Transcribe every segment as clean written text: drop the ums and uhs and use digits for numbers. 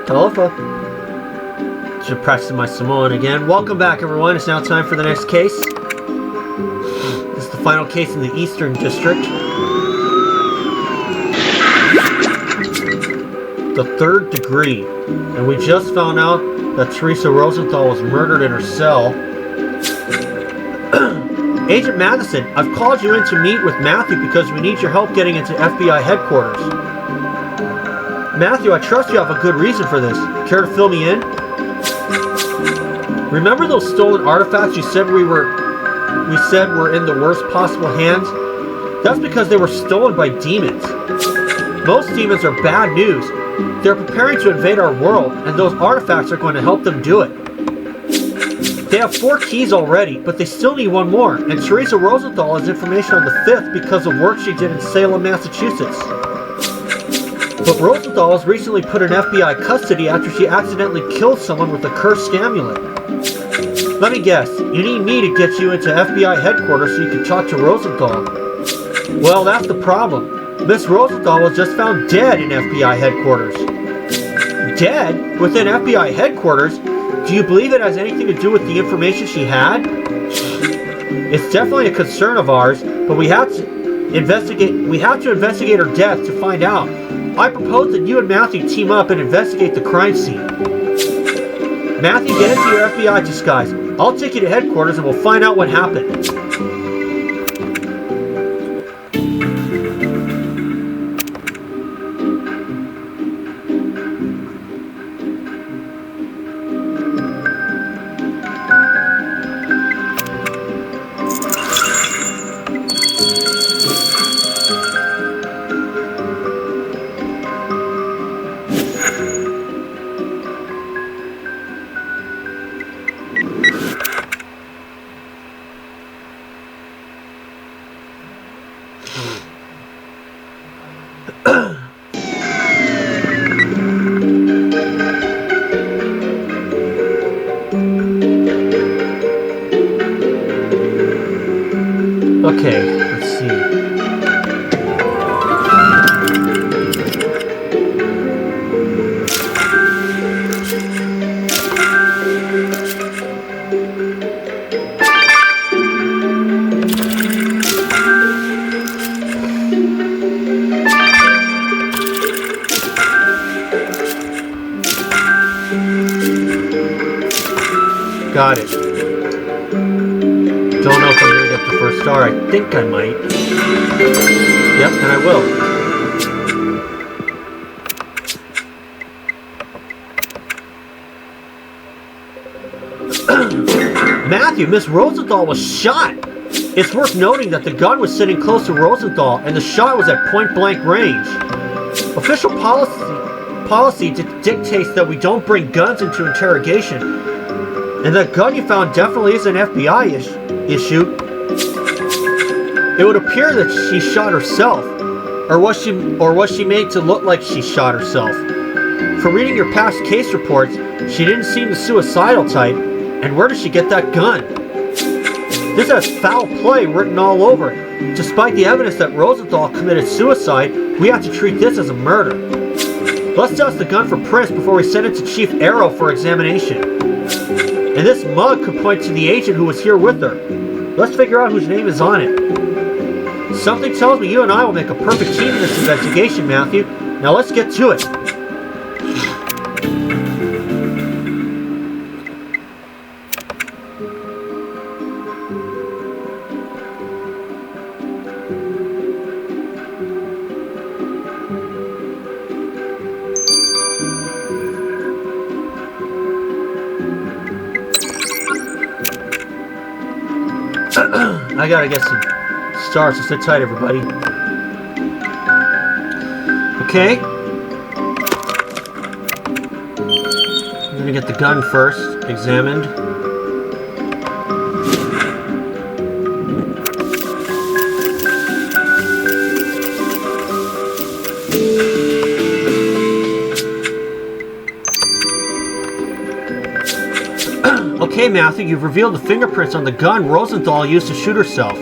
Talofa. Should practice my Samoan again. Welcome back, everyone. It's now time for the next case. This is the final case in the Eastern District. The third degree. And we just found out that Teresa Rosenthal was murdered in her cell. Agent Madison, I've called you in to meet with Matthew because we need your help getting into FBI headquarters. Matthew, I trust you have a good reason for this. Care to fill me in? Remember those stolen artifacts you said were in the worst possible hands? That's because they were stolen by demons. Most demons are bad news. They're preparing to invade our world, and those artifacts are going to help them do it. They have 4 keys already, but they still need 1 more, and Teresa Rosenthal has information on the 5th because of work she did in Salem, Massachusetts. But Rosenthal was recently put in FBI custody after she accidentally killed someone with a cursed amulet. Let me guess, you need me to get you into FBI headquarters so you can talk to Rosenthal. Well, that's the problem. Miss Rosenthal was just found dead in FBI headquarters. Dead? Within FBI headquarters? Do you believe it has anything to do with the information she had? It's definitely a concern of ours, but we have to investigate her death to find out. I propose that you and Matthew team up and investigate the crime scene. Matthew, get into your FBI disguise. I'll take you to headquarters and we'll find out what happened. Okay, let's see. Got it. Don't know if I'm gonna get the first star. I think I might. Yep, and I will. Matthew, Miss Rosenthal was shot! It's worth noting that the gun was sitting close to Rosenthal and the shot was at point-blank range. Official policy dictates that we don't bring guns into interrogation, and that gun you found definitely is an FBI issue. It would appear that she shot herself, or was she made to look like she shot herself? From reading your past case reports, she didn't seem the suicidal type, and where did she get that gun? This has foul play written all over it. Despite the evidence that Rosenthal committed suicide, we have to treat this as a murder. Let's test the gun for prints before we send it to Chief Arrow for examination. And this mug could point to the agent who was here with her. Let's figure out whose name is on it. Something tells me you and I will make a perfect team in this investigation, Matthew. Now let's get to it. I gotta get some stars, so sit tight, everybody. Okay. I'm gonna get the gun first, examined. Okay, Matthew, you've revealed the fingerprints on the gun Rosenthal used to shoot herself.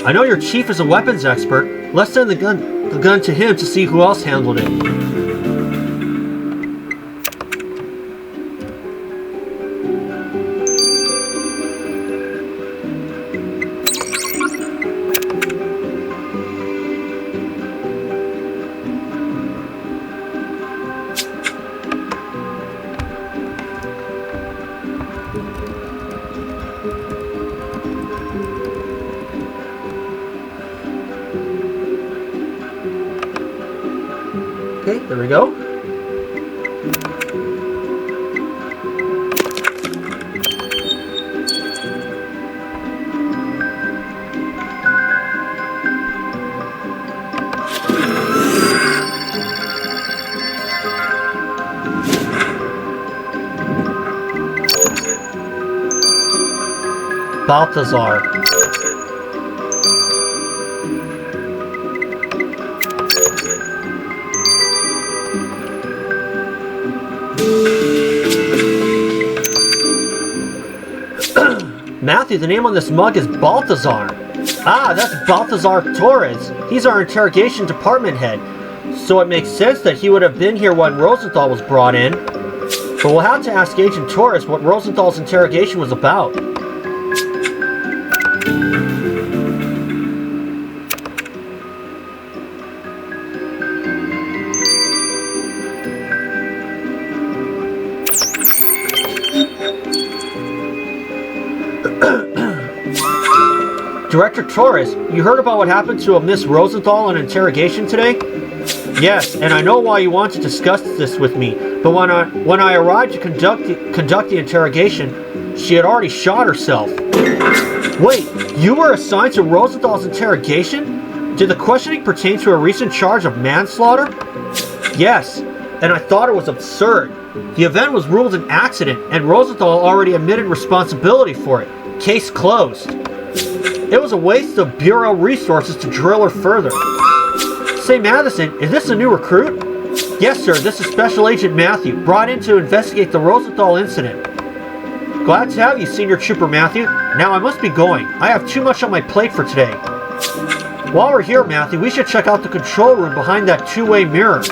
I know your chief is a weapons expert. Let's send the gun to him to see who else handled it. there we go. Balthazar. Matthew, the name on this mug is Balthazar. Ah, that's Balthazar Torres. He's our interrogation department head. So it makes sense that he would have been here when Rosenthal was brought in. But we'll have to ask Agent Torres what Rosenthal's interrogation was about. Director Torres, you heard about what happened to Miss Rosenthal in interrogation today? Yes, and I know why you want to discuss this with me, but when I arrived to conduct the interrogation, she had already shot herself. Wait, you were assigned to Rosenthal's interrogation? Did the questioning pertain to a recent charge of manslaughter? Yes, and I thought it was absurd. The event was ruled an accident, and Rosenthal already admitted responsibility for it. Case closed. It was a waste of Bureau resources to drill her further. Say, Madison, is this a new recruit? Yes, sir, this is Special Agent Matthew, brought in to investigate the Rosenthal incident. Glad to have you, Senior Trooper Matthew. Now I must be going. I have too much on my plate for today. While we're here, Matthew, we should check out the control room behind that two-way mirror.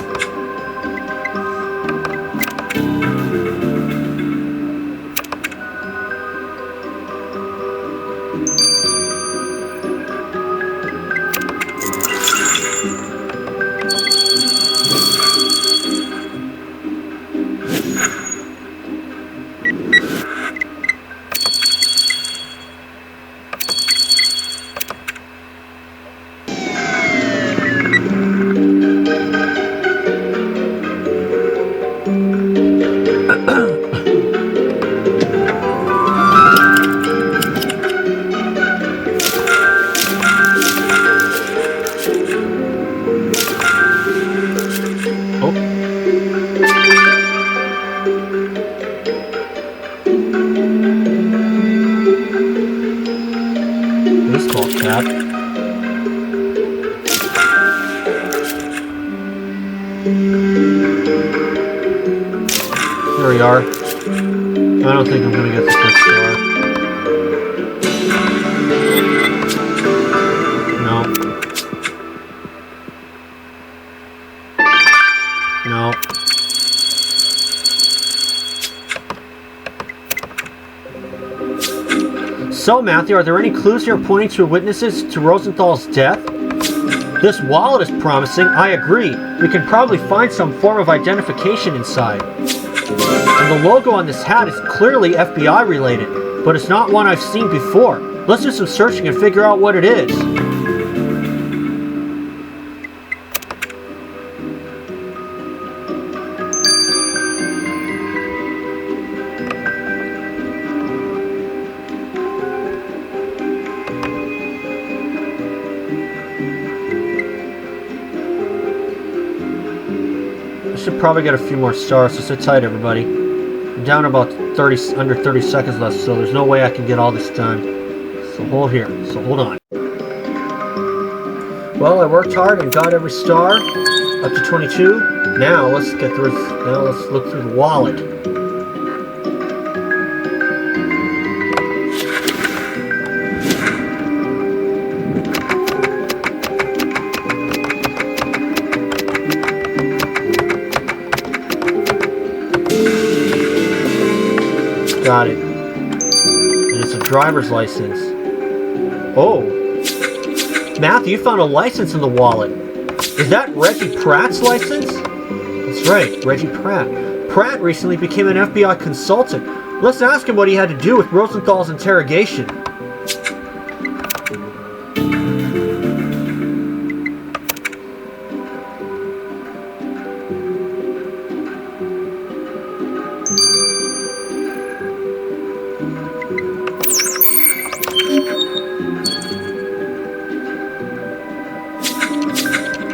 There we are. I don't think I'm going to get the first star. No. No. So, Matthew, are there any clues here pointing to witnesses to Rosenthal's death? This wallet is promising. I agree. We can probably find some form of identification inside. And the logo on this hat is clearly FBI related, but it's not one I've seen before. Let's do some searching and figure out what it is. Should probably get a few more stars, so sit tight, everybody. I'm down about under 30 seconds left, so there's no way I can get all this done. So hold on. Well, I worked hard and got every star up to 22. Now let's look through the wallet. Got it. And it's a driver's license. Oh. Matthew, you found a license in the wallet. Is that Reggie Pratt's license? That's right, Reggie Pratt. Pratt recently became an FBI consultant. Let's ask him what he had to do with Rosenthal's interrogation.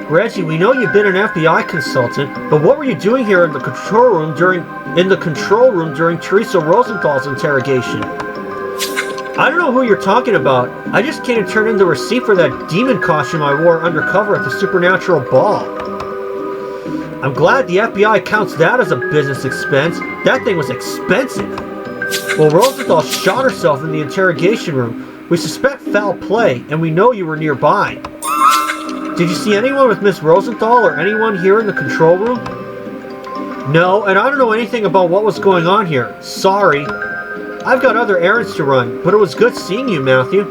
Reggie, we know you've been an FBI consultant, but what were you doing here in the control room during Teresa Rosenthal's interrogation? I don't know who you're talking about. I just came to turn in the receipt for that demon costume I wore undercover at the Supernatural Ball. I'm glad the FBI counts that as a business expense. That thing was expensive. Well, Rosenthal shot herself in the interrogation room. We suspect foul play, and we know you were nearby. Did you see anyone with Miss Rosenthal or anyone here in the control room? No, and I don't know anything about what was going on here. Sorry. I've got other errands to run, but it was good seeing you, Matthew.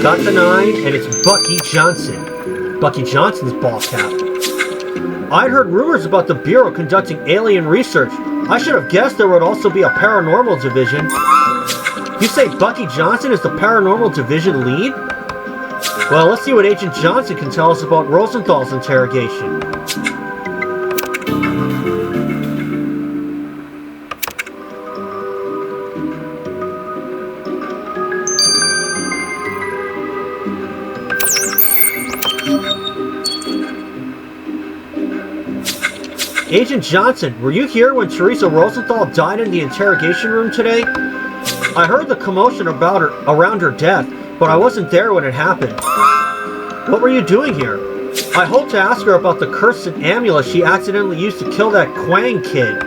Got the 9, and it's Bucky Johnson. Bucky Johnson's ball cap. I'd heard rumors about the Bureau conducting alien research. I should have guessed there would also be a paranormal division. You say Bucky Johnson is the paranormal division lead? Well, let's see what Agent Johnson can tell us about Rosenthal's interrogation. Agent Johnson, were you here when Teresa Rosenthal died in the interrogation room today? I heard the commotion around her death, but I wasn't there when it happened. What were you doing here? I hope to ask her about the cursed amulet she accidentally used to kill that Quang kid.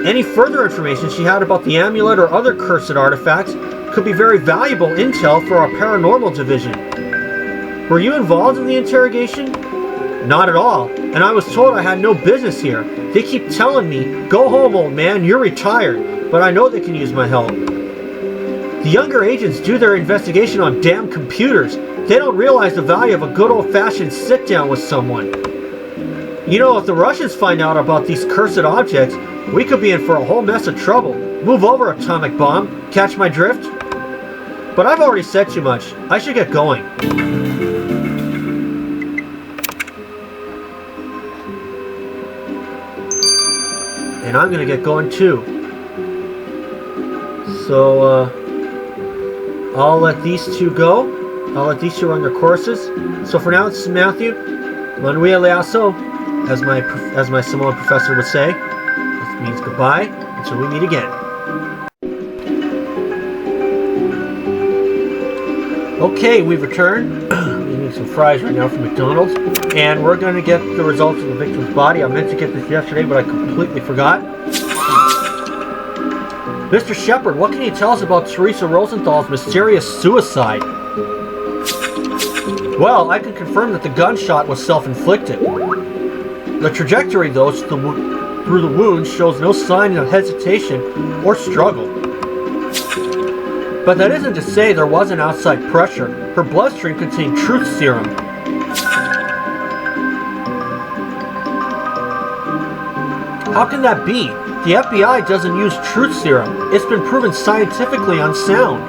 Any further information she had about the amulet or other cursed artifacts could be very valuable intel for our paranormal division. Were you involved in the interrogation? Not at all, and I was told I had no business here. They keep telling me, go home, old man, you're retired, but I know they can use my help. The younger agents do their investigation on damn computers. They don't realize the value of a good old-fashioned sit-down with someone. You know, if the Russians find out about these cursed objects, we could be in for a whole mess of trouble. Move over, atomic bomb. Catch my drift? But I've already said too much. I should get going. And I'm going to get going too. So, I'll let these two go. I'll let these two run their courses. So for now, this is Matthew. Manuel Leaso, as my Samoan professor would say. This means goodbye until we meet again. Okay, we've returned. I'm eating some fries right now from McDonald's. And we're going to get the results of the victim's body. I meant to get this yesterday, but I completely forgot. Mr. Shepard, what can you tell us about Teresa Rosenthal's mysterious suicide? Well, I can confirm that the gunshot was self-inflicted. The trajectory, though, through the wounds shows no sign of hesitation or struggle. But that isn't to say there wasn't outside pressure. Her bloodstream contained truth serum. How can that be? The FBI doesn't use truth serum. It's been proven scientifically unsound.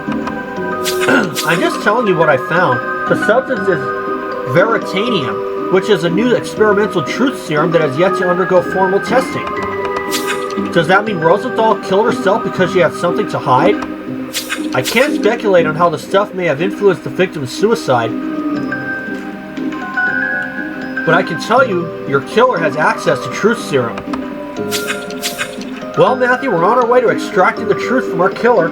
I'm just telling you what I found. The substance is veritanium, which is a new experimental truth serum that has yet to undergo formal testing. Does that mean Rosenthal killed herself because she had something to hide? I can't speculate on how the stuff may have influenced the victim's suicide, but I can tell you your killer has access to truth serum. Well, Matthew, we're on our way to extracting the truth from our killer.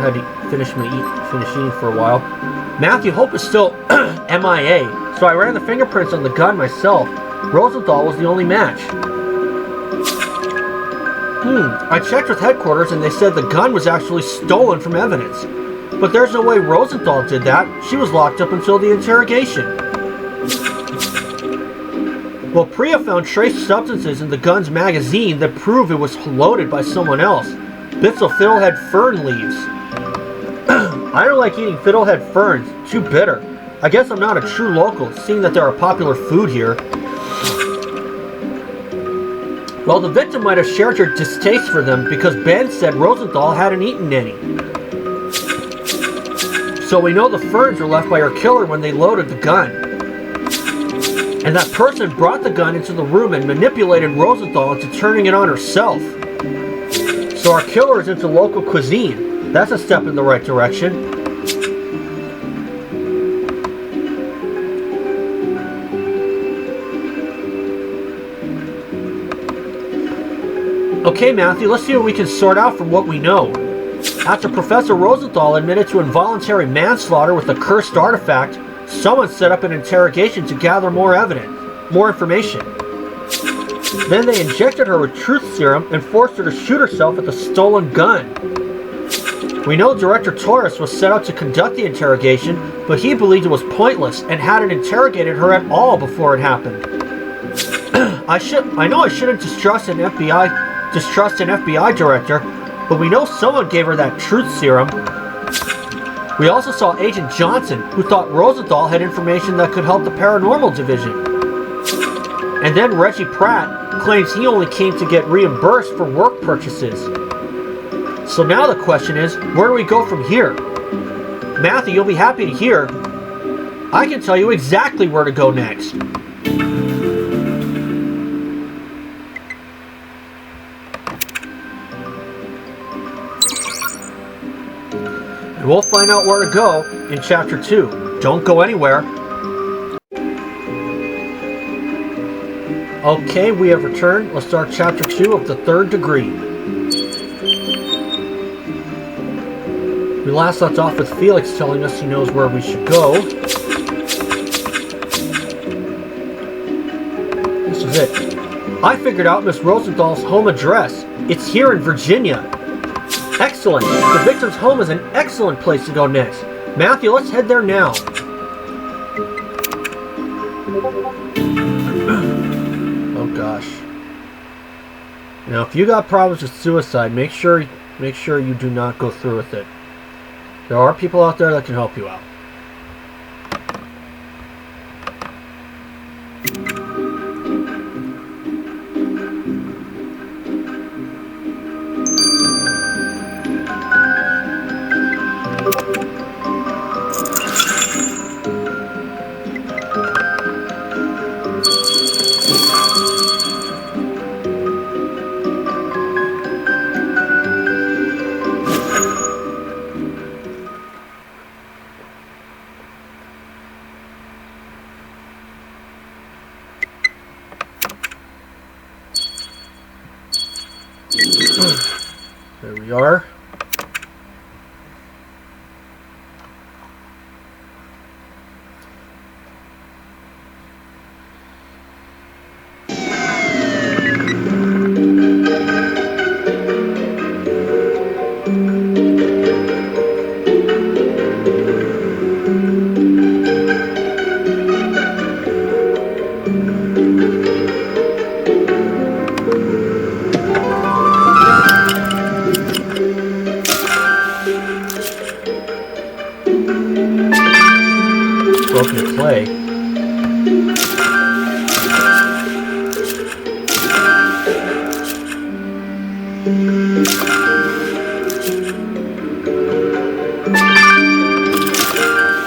had to finish eating for a while. Matthew Hope is still MIA, so I ran the fingerprints on the gun myself. Rosenthal was the only match. I checked with headquarters and they said the gun was actually stolen from evidence. But there's no way Rosenthal did that. She was locked up until the interrogation. Well, Priya found trace substances in the gun's magazine that prove it was loaded by someone else. Bits of fiddlehead fern leaves. I don't like eating fiddlehead ferns. Too bitter. I guess I'm not a true local, seeing that they're a popular food here. Well, the victim might have shared your distaste for them because Ben said Rosenthal hadn't eaten any. So we know the ferns were left by her killer when they loaded the gun. And that person brought the gun into the room and manipulated Rosenthal into turning it on herself. So our killer is into local cuisine. That's a step in the right direction. Okay, Matthew, let's see what we can sort out from what we know. After Professor Rosenthal admitted to involuntary manslaughter with a cursed artifact, someone set up an interrogation to gather more information. Then they injected her with truth serum and forced her to shoot herself with a stolen gun. We know Director Torres was set out to conduct the interrogation, but he believed it was pointless and hadn't interrogated her at all before it happened. I know I shouldn't distrust an FBI director, but we know someone gave her that truth serum. We also saw Agent Johnson, who thought Rosenthal had information that could help the paranormal division. And then Reggie Pratt claims he only came to get reimbursed for work purchases. So now the question is, where do we go from here? Matthew, you'll be happy to hear. I can tell you exactly where to go next. And we'll find out where to go in Chapter 2. Don't go anywhere. Okay, we have returned. Let's start Chapter 2 of the Third Degree. We last left off with Felix telling us he knows where we should go. This is it. I figured out Miss Rosenthal's home address. It's here in Virginia. Excellent. The victim's home is an excellent place to go next. Matthew, let's head there now. Oh gosh. Now, if you got problems with suicide, make sure you do not go through with it. There are people out there that can help you out. There we are. Broken clay.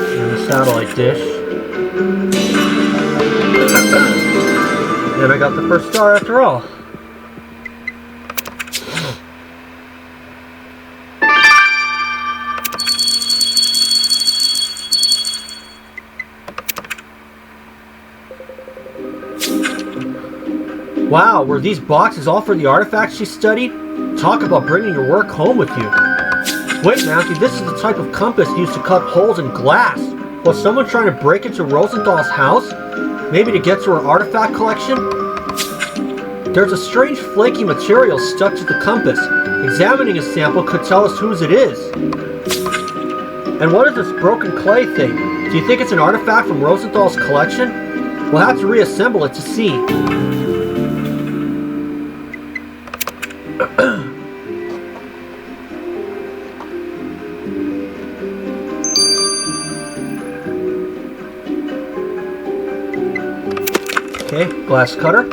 And the satellite dish. And I got the first star after all. Wow, were these boxes all for the artifacts she studied? Talk about bringing your work home with you. Wait, Matthew, this is the type of compass used to cut holes in glass. Was someone trying to break into Rosenthal's house? Maybe to get to her artifact collection? There's a strange flaky material stuck to the compass. Examining a sample could tell us whose it is. And what is this broken clay thing? Do you think it's an artifact from Rosenthal's collection? We'll have to reassemble it to see. Okay, glass cutter.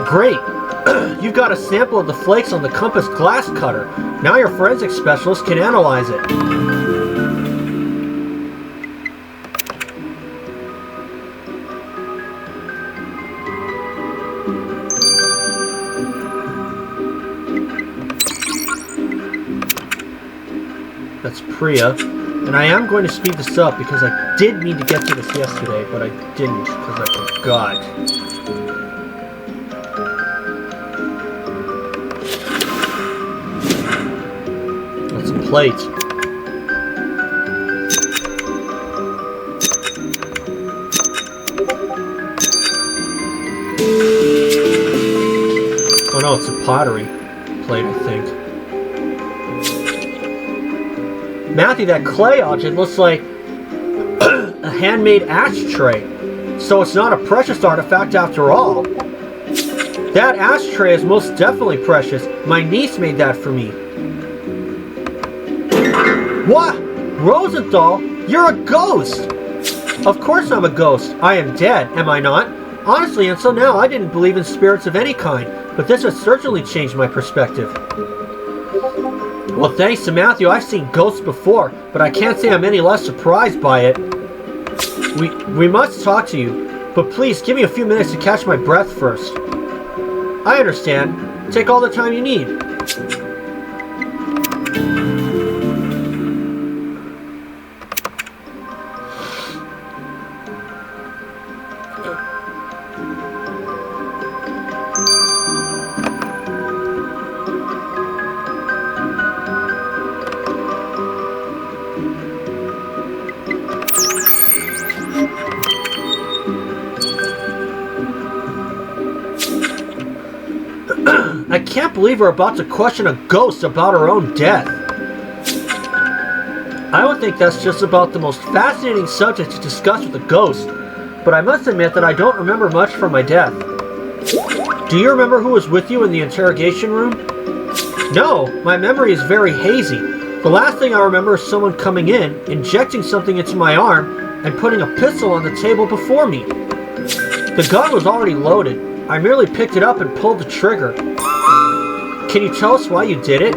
Great! You've got a sample of the flakes on the compass glass cutter. Now your forensic specialist can analyze it. That's Priya. And I am going to speed this up because I did need to get to this yesterday, but I didn't because I forgot. Plate. Oh no, it's a pottery plate, I think. Matthew, that clay object looks like a handmade ashtray. So it's not a precious artifact after all. That ashtray is most definitely precious. My niece made that for me. What? Rosenthal? You're a ghost! Of course I'm a ghost. I am dead, am I not? Honestly, until now, I didn't believe in spirits of any kind, but this has certainly changed my perspective. Well, thanks to Matthew, I've seen ghosts before, but I can't say I'm any less surprised by it. We must talk to you, but please give me a few minutes to catch my breath first. I understand. Take all the time you need. I can't believe we're about to question a ghost about her own death. I would think that's just about the most fascinating subject to discuss with a ghost, but I must admit that I don't remember much from my death. Do you remember who was with you in the interrogation room? No, my memory is very hazy. The last thing I remember is someone coming in, injecting something into my arm, and putting a pistol on the table before me. The gun was already loaded. I merely picked it up and pulled the trigger. Can you tell us why you did it?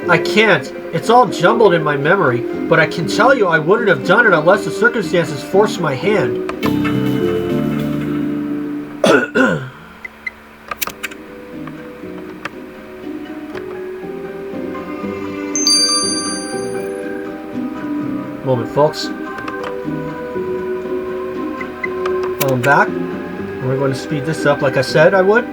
I can't. It's all jumbled in my memory, but I can tell you I wouldn't have done it unless the circumstances forced my hand. Moment, folks. I'm back. We're going to speed this up like I said I would.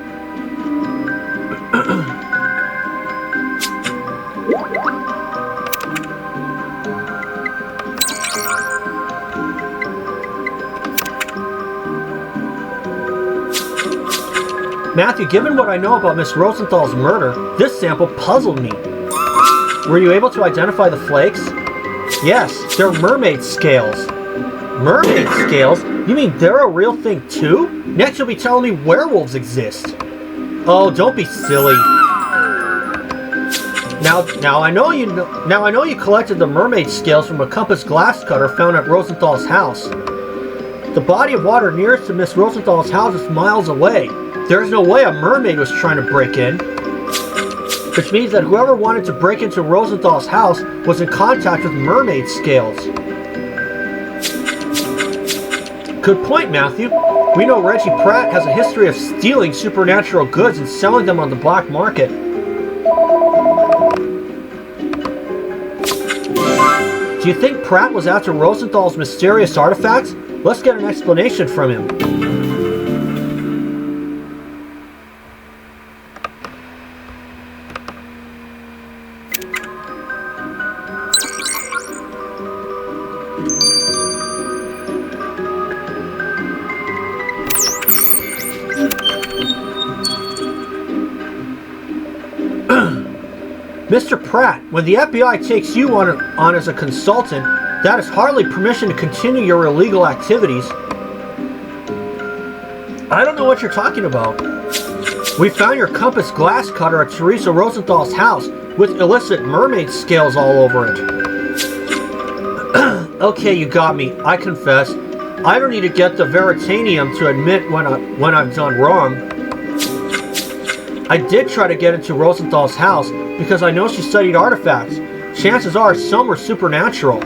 Matthew, given what I know about Miss Rosenthal's murder, this sample puzzled me. Were you able to identify the flakes? Yes, they're mermaid scales. Mermaid scales? You mean they're a real thing too? Next you'll be telling me werewolves exist. Oh, don't be silly. Now I know you collected the mermaid scales from a compass glass cutter found at Rosenthal's house. The body of water nearest to Miss Rosenthal's house is miles away. There's no way a mermaid was trying to break in. Which means that whoever wanted to break into Rosenthal's house was in contact with mermaid scales. Good point, Matthew. We know Reggie Pratt has a history of stealing supernatural goods and selling them on the black market. Do you think Pratt was after Rosenthal's mysterious artifacts? Let's get an explanation from him. Mr. Pratt, when the FBI takes you on as a consultant, that is hardly permission to continue your illegal activities. I don't know what you're talking about. We found your compass glass cutter at Teresa Rosenthal's house with illicit mermaid scales all over it. Okay, you got me. I confess. I don't need to get the Veritanium to admit when I've done wrong. I did try to get into Rosenthal's house because I know she studied artifacts. Chances are some were supernatural.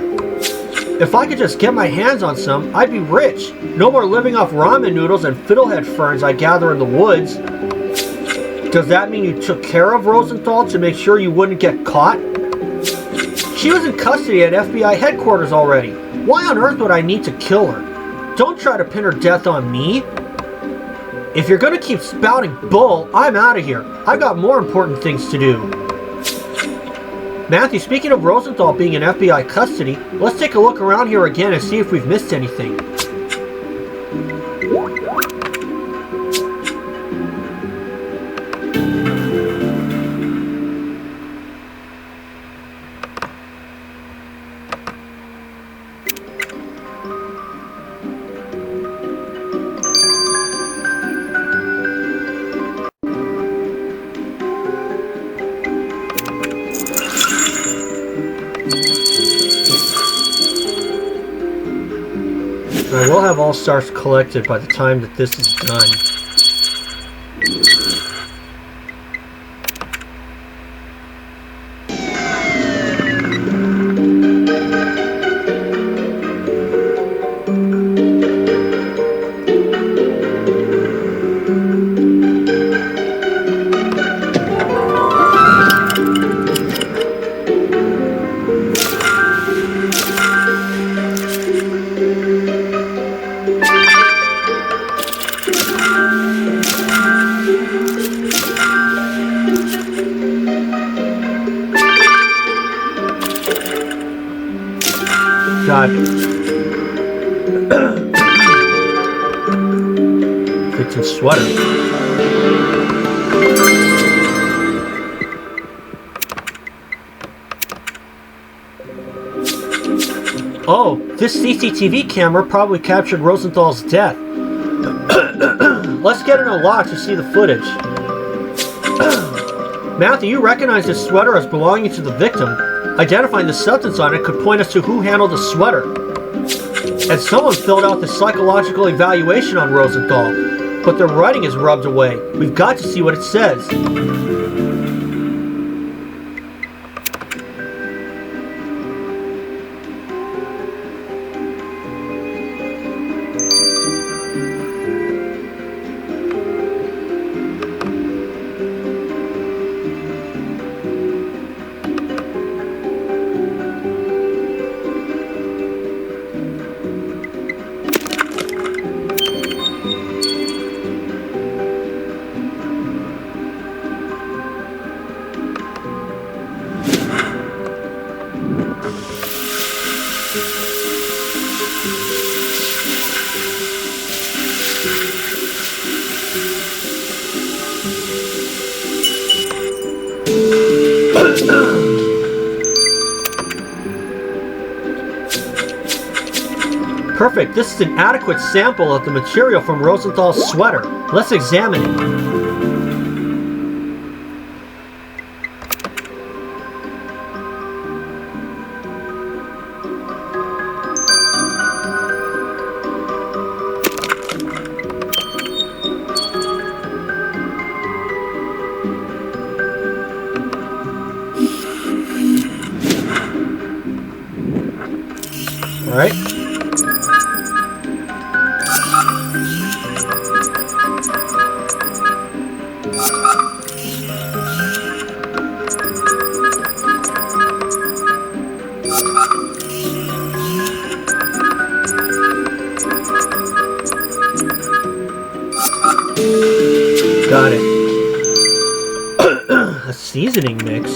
If I could just get my hands on some, I'd be rich. No more living off ramen noodles and fiddlehead ferns I gather in the woods. Does that mean you took care of Rosenthal to make sure you wouldn't get caught? She was in custody at FBI headquarters already. Why on earth would I need to kill her? Don't try to pin her death on me. If you're gonna keep spouting bull, I'm out of here. I've got more important things to do. Matthew, speaking of Rosenthal being in FBI custody, let's take a look around here again and see if we've missed anything. I will have all stars collected by the time that this is done. God. Victim's sweater. Oh, this CCTV camera probably captured Rosenthal's death. Let's get in a lock to see the footage. Matthew, you recognize this sweater as belonging to the victim. Identifying the substance on it could point us to who handled the sweater. And someone filled out the psychological evaluation on Rosenthal, but their writing is rubbed away. We've got to see what it says. Perfect. This is an adequate sample of the material from Rosenthal's sweater. Let's examine it. Alright. Got it. A seasoning mix.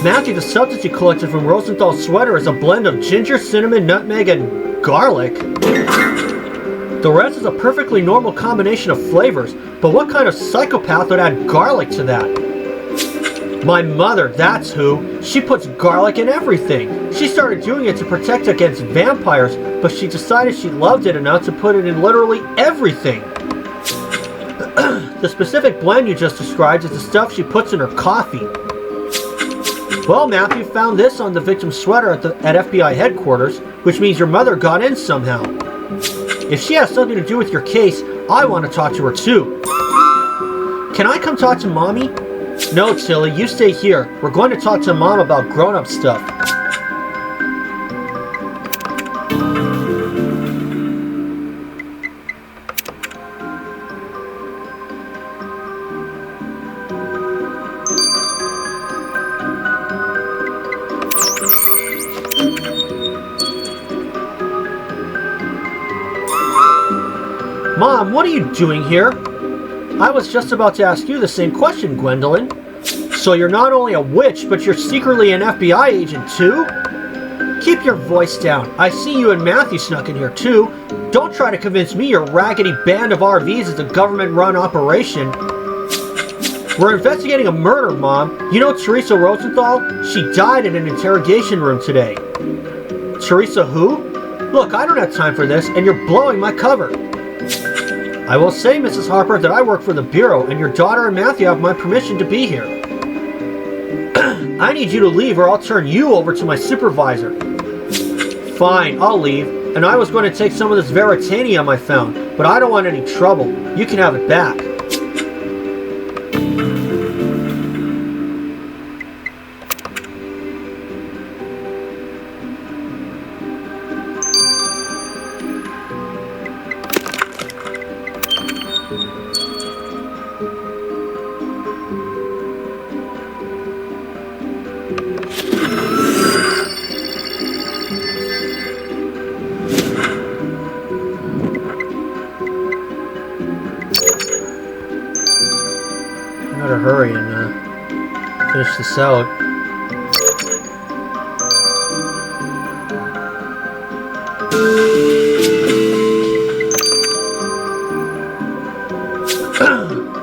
Matthew, the substance you collected from Rosenthal's sweater is a blend of ginger, cinnamon, nutmeg, and garlic. The rest is a perfectly normal combination of flavors, but what kind of psychopath would add garlic to that? My mother, that's who. She puts garlic in everything. She started doing it to protect against vampires, but she decided she loved it enough to put it in literally everything. The specific blend you just described is the stuff she puts in her coffee. Well, Matthew found this on the victim's sweater at FBI headquarters, which means your mother got in somehow. If she has something to do with your case, I want to talk to her too. Can I come talk to Mommy? No, Tilly, you stay here. We're going to talk to Mom about grown-up stuff. Mom, what are you doing here? I was just about to ask you the same question, Gwendolyn. So you're not only a witch, but you're secretly an FBI agent too? Keep your voice down. I see you and Matthew snuck in here too. Don't try to convince me your raggedy band of RVs is a government-run operation. We're investigating a murder, Mom. You know Teresa Rosenthal? She died in an interrogation room today. Teresa who? Look, I don't have time for this, and you're blowing my cover. I will say, Mrs. Harper, that I work for the Bureau, and your daughter and Matthew have my permission to be here. I need you to leave, or I'll turn you over to my supervisor. Fine, I'll leave, and I was going to take some of this veritanium I found, but I don't want any trouble. You can have it back. Better hurry and finish this out.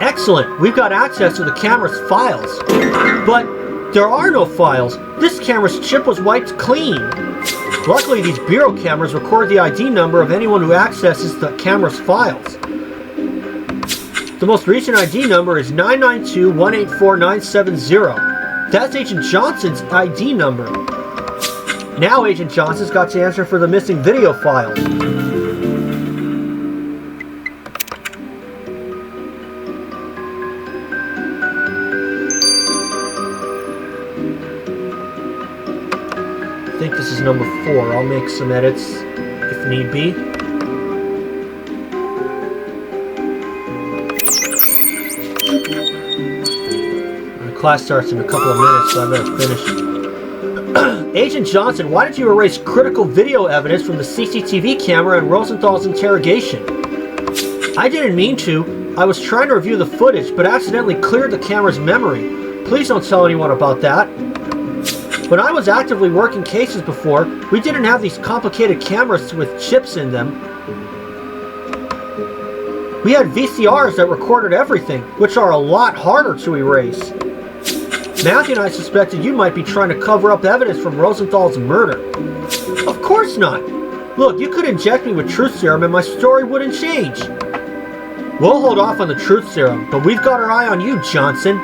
Excellent! We've got access to the camera's files. But there are no files. This camera's chip was wiped clean. Luckily, these Bureau cameras record the ID number of anyone who accesses the camera's files. The most recent ID number is 992-184970. That's Agent Johnson's ID number. Now Agent Johnson's got to answer for the missing video files. I think this is number 4. I'll make some edits if need be. Class starts in a couple of minutes, so I better finish. Agent Johnson, why did you erase critical video evidence from the CCTV camera in Rosenthal's interrogation? I didn't mean to. I was trying to review the footage, but accidentally cleared the camera's memory. Please don't tell anyone about that. When I was actively working cases before, we didn't have these complicated cameras with chips in them. We had VCRs that recorded everything, which are a lot harder to erase. Matthew and I suspected you might be trying to cover up evidence from Rosenthal's murder. Of course not! Look, you could inject me with truth serum and my story wouldn't change. We'll hold off on the truth serum, but we've got our eye on you, Johnson.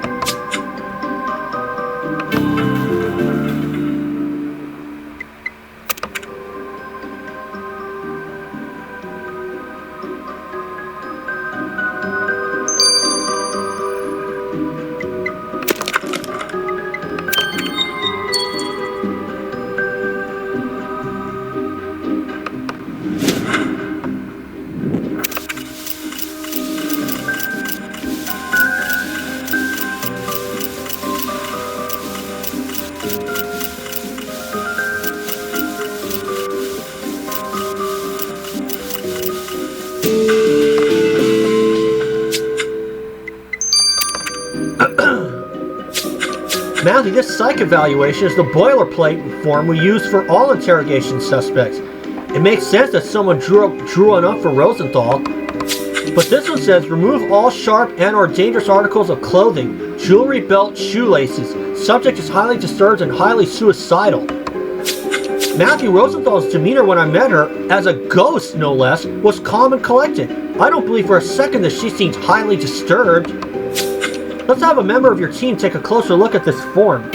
Matthew, this psych evaluation is the boilerplate form we use for all interrogation suspects. It makes sense that someone drew one up for Rosenthal, but this one says remove all sharp and or dangerous articles of clothing, jewelry, belt, shoelaces. Subject is highly disturbed and highly suicidal. Matthew, Rosenthal's demeanor when I met her, as a ghost no less, was calm and collected. I don't believe for a second that she seems highly disturbed. Let's have a member of your team take a closer look at this form.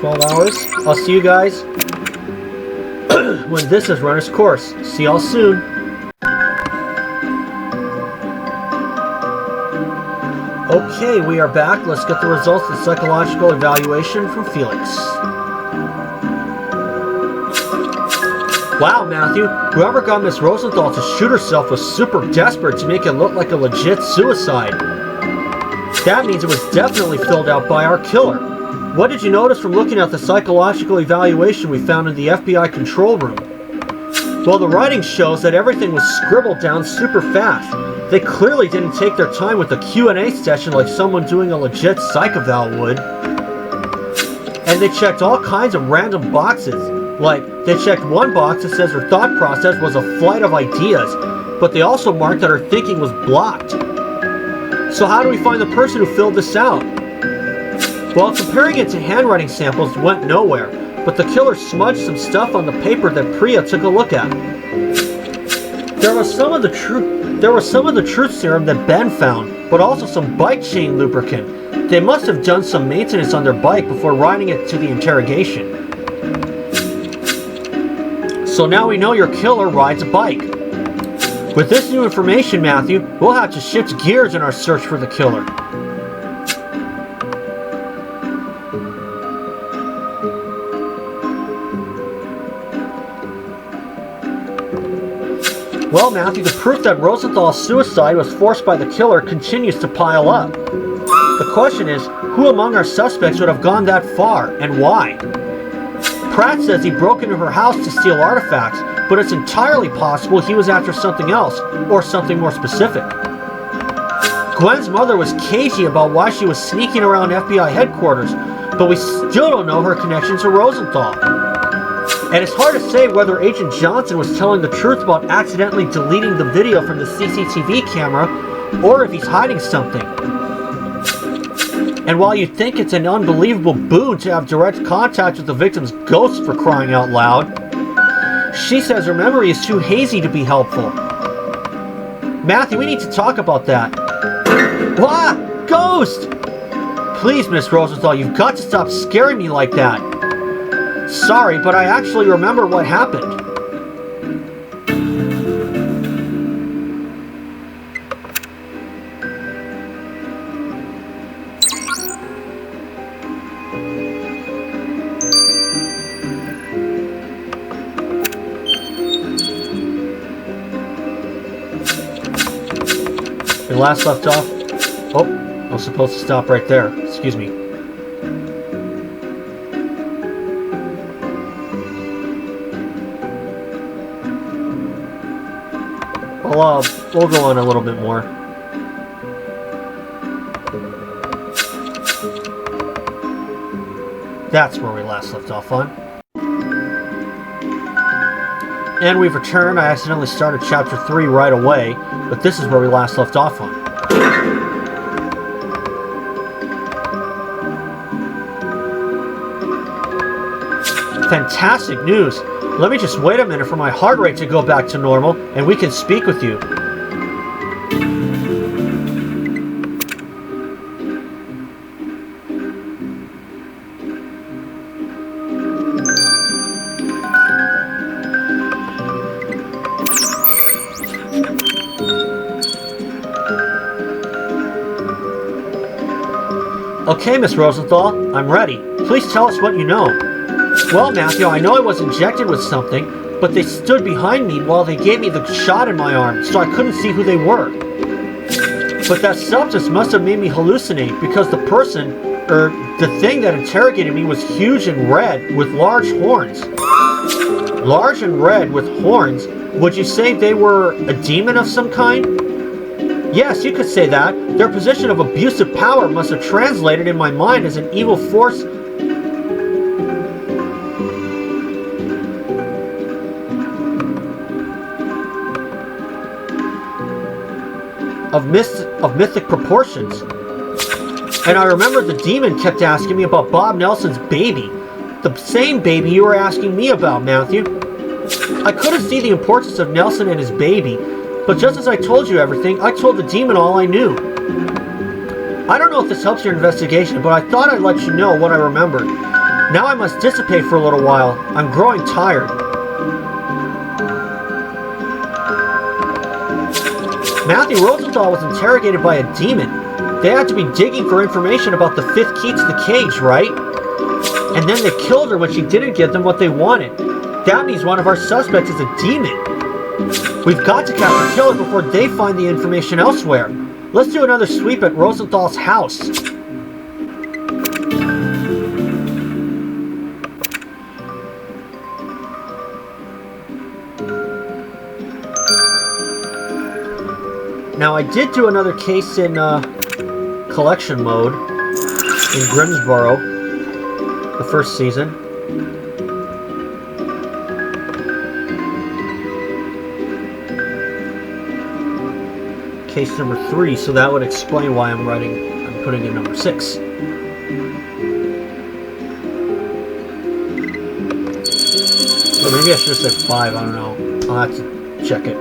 Hours. I'll see you guys when this has run its course. See y'all soon. Okay, we are back. Let's get the results of the psychological evaluation from Felix. Wow, Matthew, whoever got Miss Rosenthal to shoot herself was super desperate to make it look like a legit suicide. That means it was definitely filled out by our killer. What did you notice from looking at the psychological evaluation we found in the FBI control room? Well, the writing shows that everything was scribbled down super fast. They clearly didn't take their time with the Q&A session like someone doing a legit psych eval would. And they checked all kinds of random boxes. Like, they checked one box that says her thought process was a flight of ideas, but they also marked that her thinking was blocked. So how do we find the person who filled this out? Well, comparing it to handwriting samples went nowhere, but the killer smudged some stuff on the paper that Priya took a look at. There was some of the truth serum that Ben found, but also some bike chain lubricant. They must have done some maintenance on their bike before riding it to the interrogation. So now we know your killer rides a bike. With this new information, Matthew, we'll have to shift gears in our search for the killer. Well, Matthew, the proof that Rosenthal's suicide was forced by the killer continues to pile up. The question is, who among our suspects would have gone that far, and why? Pratt says he broke into her house to steal artifacts, but it's entirely possible he was after something else, or something more specific. Gwen's mother was cagey about why she was sneaking around FBI headquarters, but we still don't know her connection to Rosenthal. And it's hard to say whether Agent Johnson was telling the truth about accidentally deleting the video from the CCTV camera, or if he's hiding something. And while you think it's an unbelievable boon to have direct contact with the victim's ghost for crying out loud, she says her memory is too hazy to be helpful. Matthew, we need to talk about that. Wah! Ghost! Please, Miss Rosenthal, you've got to stop scaring me like that. Sorry, but I actually remember what happened. We last left off... Oh, I was supposed to stop right there. Excuse me. We'll go on a little bit more. That's where we last left off on. And we've returned. I accidentally started Chapter 3 right away, but this is where we last left off on. Fantastic news! Let me just wait a minute for my heart rate to go back to normal, and we can speak with you. Okay, Miss Rosenthal, I'm ready. Please tell us what you know. Well, Matthew, I know I was injected with something, but they stood behind me while they gave me the shot in my arm, so I couldn't see who they were. But that substance must have made me hallucinate, because the person, or the thing that interrogated me was huge and red with large horns. Large and red with horns? Would you say they were a demon of some kind? Yes, you could say that. Their position of abusive power must have translated in my mind as an evil force of mythic proportions. And I remember the demon kept asking me about Bob Nelson's baby. The same baby you were asking me about, Matthew. I couldn't see the importance of Nelson and his baby, but just as I told you everything, I told the demon all I knew. I don't know if this helps your investigation, but I thought I'd let you know what I remembered. Now I must dissipate for a little while. I'm growing tired. Matthew Rosenthal was interrogated by a demon. They had to be digging for information about the fifth key to the cage, right? And then they killed her when she didn't give them what they wanted. That means one of our suspects is a demon. We've got to catch the killer before they find the information elsewhere. Let's do another sweep at Rosenthal's house. Now, I did do another case in collection mode in Grimsboro, the first season. Case number 3, so that would explain why I'm putting in number 6. Or maybe I should have said 5, I don't know. I'll have to check it.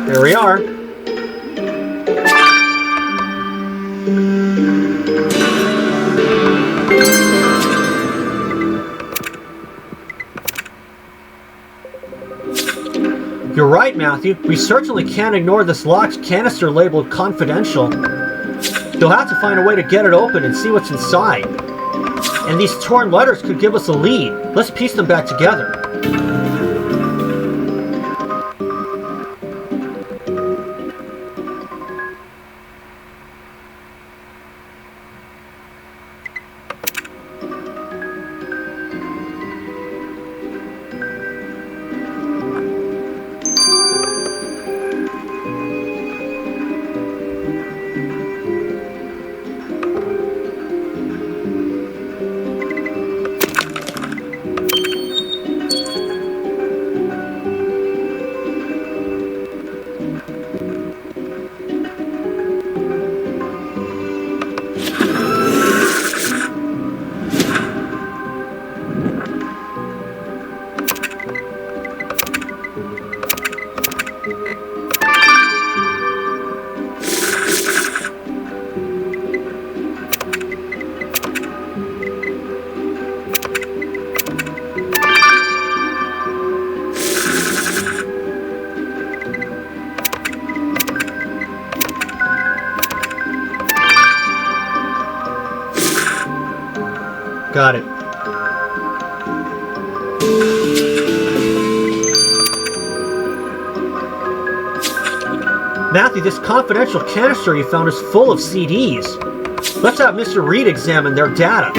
There we are. You're right, Matthew. We certainly can't ignore this locked canister labeled confidential. You'll have to find a way to get it open and see what's inside. And these torn letters could give us a lead. Let's piece them back together. Got it. Matthew, this confidential canister you found is full of CDs. Let's have Mr. Reed examine their data.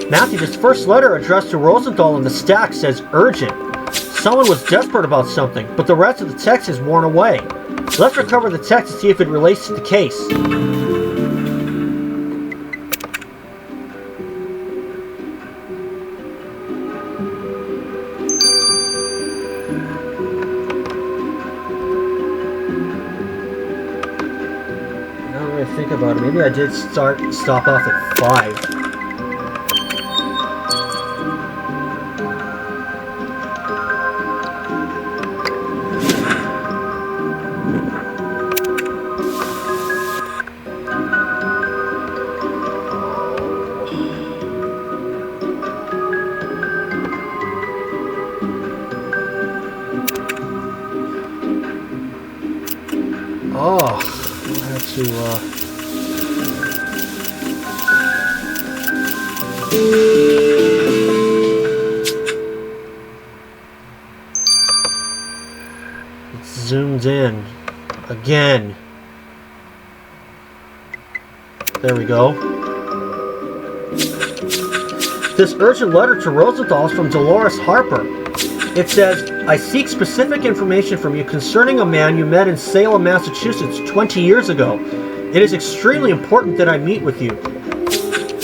Matthew, this first letter addressed to Rosenthal in the stack says urgent. Someone was desperate about something, but the rest of the text is worn away. Let's recover the text to see if it relates to the case. Now that I think about it, maybe I did stop off at 5. Oh, I have to, It's zoomed in. Again. There we go. This urgent letter to Rosenthal is from Dolores Harper. It says, I seek specific information from you concerning a man you met in Salem, Massachusetts 20 years ago. It is extremely important that I meet with you.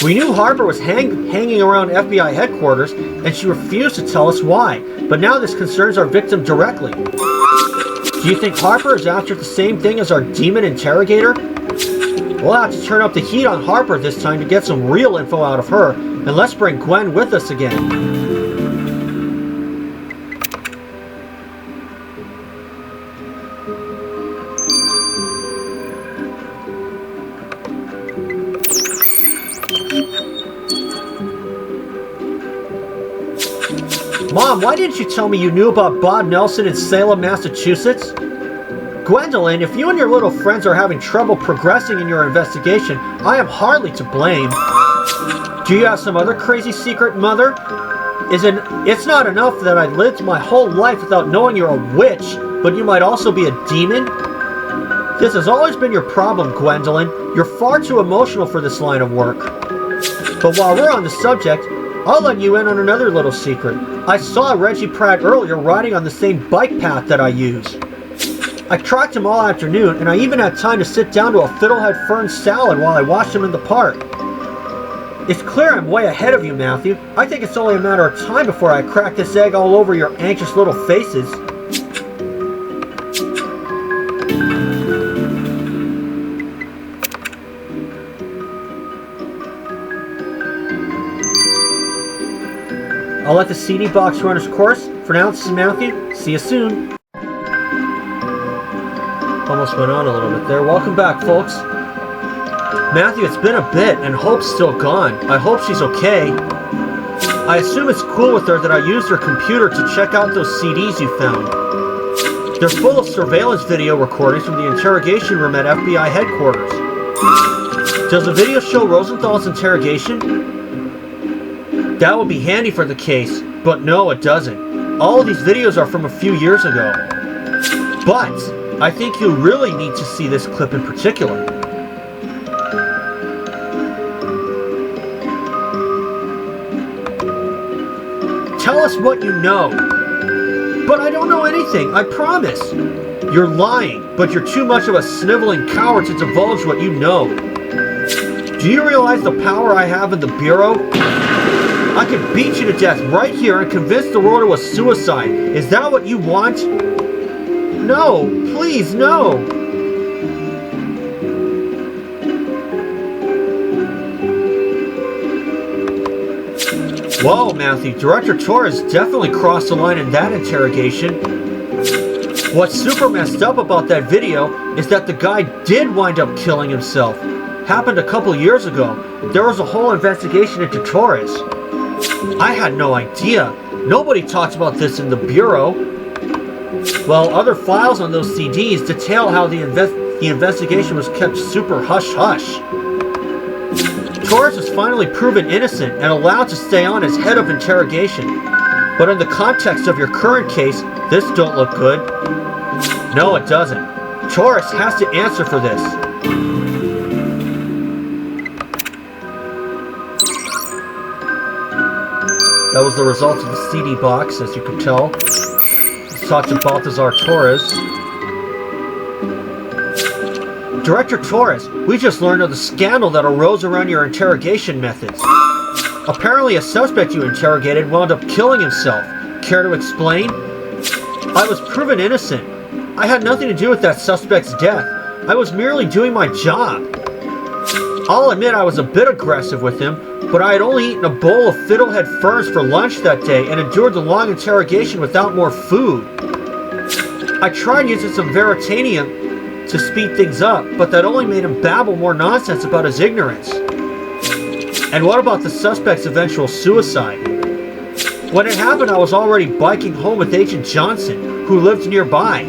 We knew Harper was hanging around FBI headquarters, and she refused to tell us why. But now this concerns our victim directly. Do you think Harper is after the same thing as our demon interrogator? We'll have to turn up the heat on Harper this time to get some real info out of her, and let's bring Gwen with us again. Mom, why didn't you tell me you knew about Bob Nelson in Salem, Massachusetts? Gwendolyn, if you and your little friends are having trouble progressing in your investigation, I am hardly to blame. Do you have some other crazy secret, Mother? It's not enough that I lived my whole life without knowing you're a witch, but you might also be a demon? This has always been your problem, Gwendolyn. You're far too emotional for this line of work. But while we're on the subject, I'll let you in on another little secret. I saw Reggie Pratt earlier riding on the same bike path that I use. I tracked him all afternoon, and I even had time to sit down to a fiddlehead fern salad while I watched him in the park. It's clear I'm way ahead of you, Matthew. I think it's only a matter of time before I crack this egg all over your anxious little faces. I'll let the CD box run its course. For now, this is Matthew. See you soon. Almost went on a little bit there. Welcome back, folks. Matthew, it's been a bit, and Hope's still gone. I hope she's okay. I assume it's cool with her that I used her computer to check out those CDs you found. They're full of surveillance video recordings from the interrogation room at FBI headquarters. Does the video show Rosenthal's interrogation? That would be handy for the case, but no, it doesn't. All of these videos are from a few years ago. But I think you really need to see this clip in particular. Tell us what you know. But I don't know anything, I promise. You're lying, but you're too much of a sniveling coward to divulge what you know. Do you realize the power I have in the Bureau? I could beat you to death right here and convince the world it was suicide. Is that what you want? No, please, no. Whoa, Matthew, Director Torres definitely crossed the line in that interrogation. What's super messed up about that video is that the guy did wind up killing himself. Happened a couple years ago. There was a whole investigation into Torres. I had no idea. Nobody talked about this in the Bureau. Well, other files on those CDs detail how the investigation was kept super hush-hush. Torres was finally proven innocent and allowed to stay on as head of interrogation. But in the context of your current case, this don't look good. No, it doesn't. Torres has to answer for this. That was the result of the CD box, as you could tell. Talked to Balthazar Torres. Director Torres, we just learned of the scandal that arose around your interrogation methods. Apparently a suspect you interrogated wound up killing himself. Care to explain? I was proven innocent. I had nothing to do with that suspect's death. I was merely doing my job. I'll admit I was a bit aggressive with him, but I had only eaten a bowl of fiddlehead ferns for lunch that day and endured the long interrogation without more food. I tried using some Veritanium to speed things up, but that only made him babble more nonsense about his ignorance. And what about the suspect's eventual suicide? When it happened, I was already biking home with Agent Johnson, who lived nearby.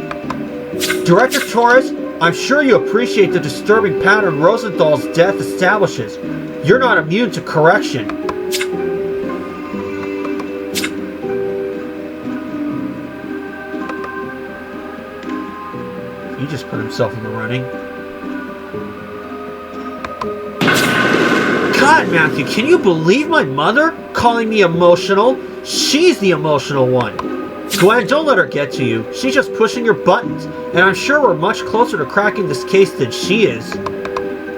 Director Torres, I'm sure you appreciate the disturbing pattern Rosenthal's death establishes. You're not immune to correction. He just put himself in the running. God, Matthew, can you believe my mother? Calling me emotional? She's the emotional one. Gwen, don't let her get to you. She's just pushing your buttons, and I'm sure we're much closer to cracking this case than she is.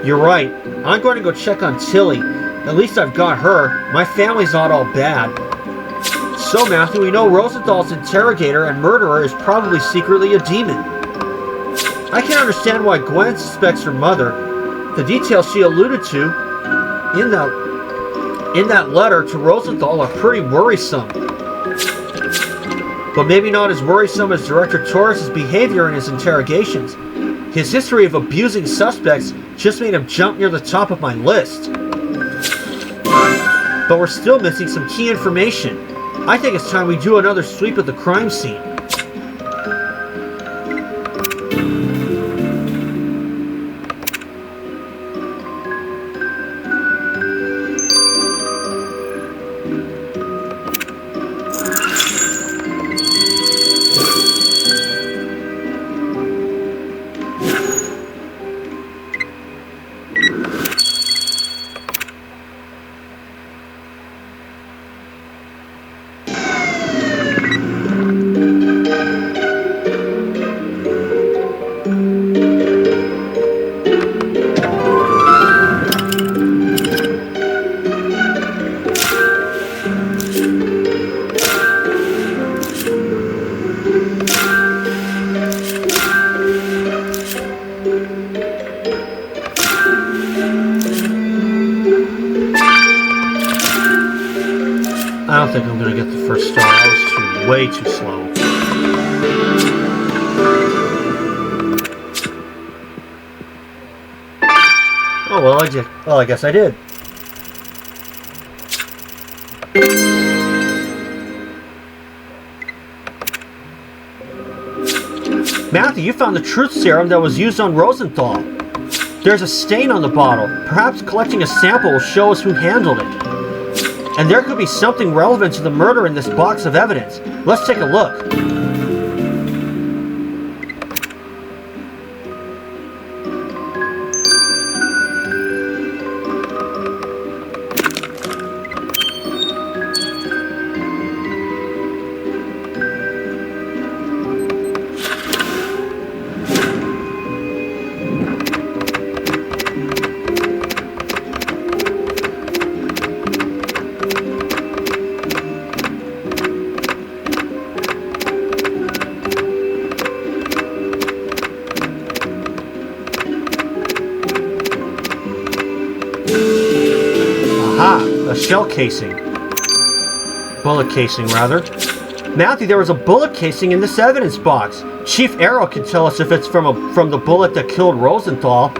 You're right. I'm going to go check on Tilly. At least I've got her. My family's not all bad. So, Matthew, we know Rosenthal's interrogator and murderer is probably secretly a demon. I can't understand why Gwen suspects her mother. The details she alluded to in that letter to Rosenthal are pretty worrisome. But maybe not as worrisome as Director Torres' behavior in his interrogations. His history of abusing suspects just made him jump near the top of my list. But we're still missing some key information. I think it's time we do another sweep of the crime scene. I don't think I'm going to get the first star. I was way too slow. Oh, well, I did. Well, I guess I did. Matthew, you found the truth serum that was used on Rosenthal. There's a stain on the bottle. Perhaps collecting a sample will show us who handled it. And there could be something relevant to the murder in this box of evidence. Let's take a look. A shell casing. Bullet casing, rather. Matthew, there was a bullet casing in this evidence box. Chief Arrow can tell us if it's from the bullet that killed Rosenthal.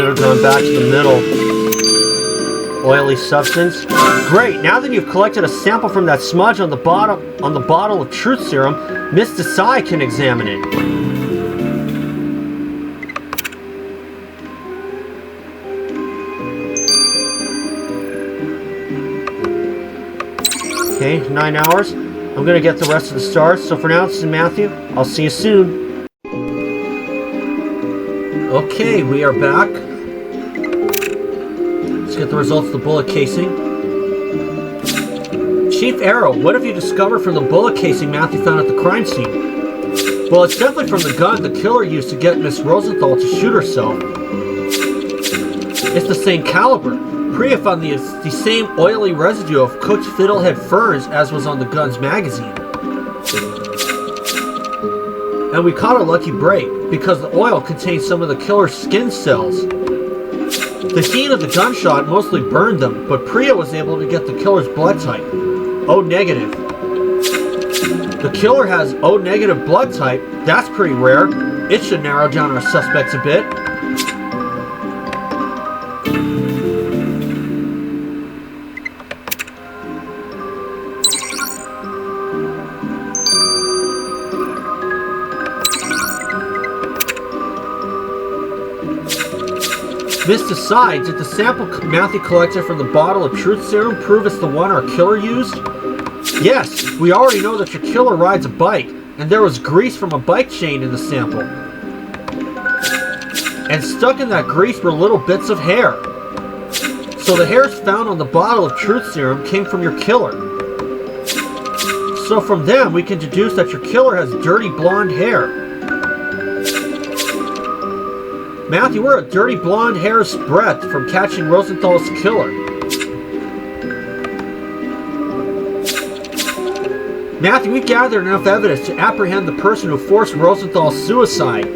should have gone back to the middle. Oily substance. Great, now that you've collected a sample from that smudge on the bottle of truth serum, Miss Desai can examine it. Okay, 9 hours. I'm gonna get the rest of the stars, so for now, this is Matthew. I'll see you soon. Okay, we are back. Let's get the results of the bullet casing. Chief Arrow, what have you discovered from the bullet casing Matthew found at the crime scene? Well, it's definitely from the gun the killer used to get Miss Rosenthal to shoot herself. It's the same caliber. Priya found the same oily residue of cooked fiddlehead ferns as was on the gun's magazine. And we caught a lucky break, because the oil contained some of the killer's skin cells. The heat of the gunshot mostly burned them, but Priya was able to get the killer's blood type, O negative. The killer has O negative blood type. That's pretty rare. It should narrow down our suspects a bit. Miss Desai, did the sample Matthew collected from the bottle of truth serum prove it's the one our killer used? Yes, we already know that your killer rides a bike, and there was grease from a bike chain in the sample. And stuck in that grease were little bits of hair. So the hairs found on the bottle of truth serum came from your killer. So from them, we can deduce that your killer has dirty blonde hair. Matthew, we're a dirty blonde hair's breadth from catching Rosenthal's killer. Matthew, we've gathered enough evidence to apprehend the person who forced Rosenthal's suicide.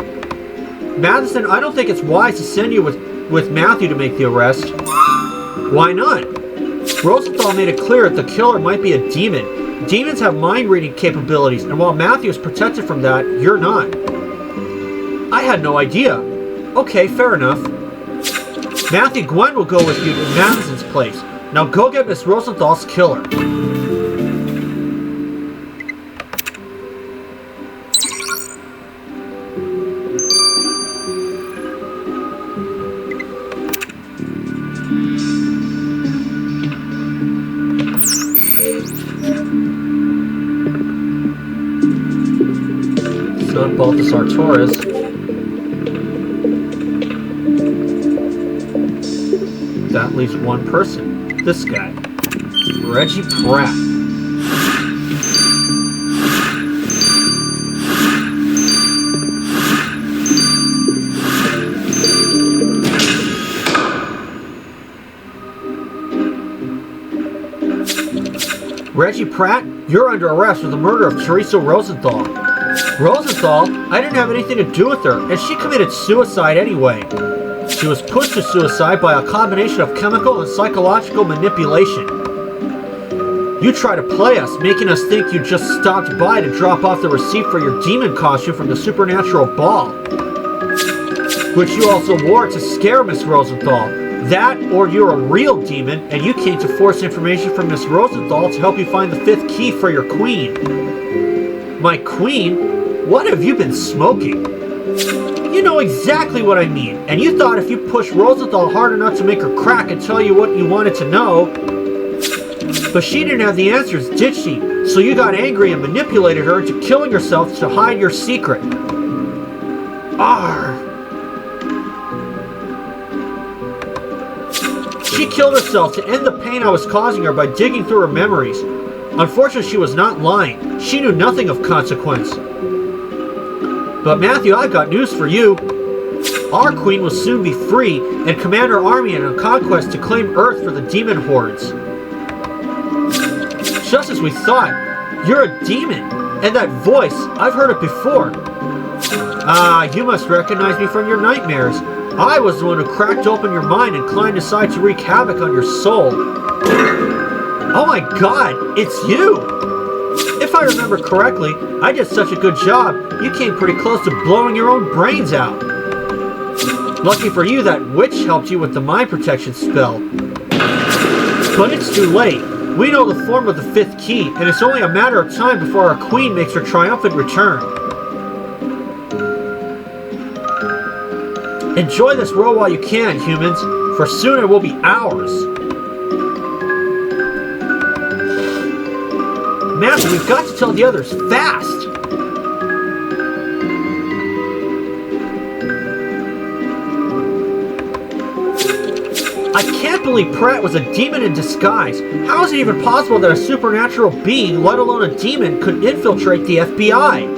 Madison, I don't think it's wise to send you with Matthew to make the arrest. Why not? Rosenthal made it clear that the killer might be a demon. Demons have mind-reading capabilities, and while Matthew is protected from that, you're not. I had no idea. Okay, fair enough. Matthew, Gwen will go with you to Madison's place. Now go get Miss Rosenthal's killer. It's not Balthasar Torres. That leaves one person. This guy. Reggie Pratt. Reggie Pratt, you're under arrest for the murder of Teresa Rosenthal. Rosenthal? I didn't have anything to do with her, and she committed suicide anyway. She was pushed to suicide by a combination of chemical and psychological manipulation. You try to play us, making us think you just stopped by to drop off the receipt for your demon costume from the supernatural ball, which you also wore to scare Miss Rosenthal. That, or you're a real demon, and you came to force information from Miss Rosenthal to help you find the 5th key for your queen. My queen? What have you been smoking? You know exactly what I mean, and you thought if you pushed Rosenthal hard enough to make her crack and tell you what you wanted to know. But she didn't have the answers, did she? So you got angry and manipulated her into killing herself to hide your secret. Arr! She killed herself to end the pain I was causing her by digging through her memories. Unfortunately, she was not lying. She knew nothing of consequence. But Matthew, I've got news for you. Our queen will soon be free and command her army in a conquest to claim Earth for the demon hordes. Just as we thought, you're a demon. And that voice, I've heard it before. Ah, you must recognize me from your nightmares. I was the one who cracked open your mind and climbed aside to wreak havoc on your soul. Oh my god, it's you! If I remember correctly, I did such a good job, you came pretty close to blowing your own brains out. Lucky for you, that witch helped you with the mind protection spell. But it's too late. We know the form of the 5th key, and it's only a matter of time before our queen makes her triumphant return. Enjoy this world while you can, humans, for soon it will be ours. Matthew, we've got to tell the others fast! I can't believe Pratt was a demon in disguise. How is it even possible that a supernatural being, let alone a demon, could infiltrate the FBI?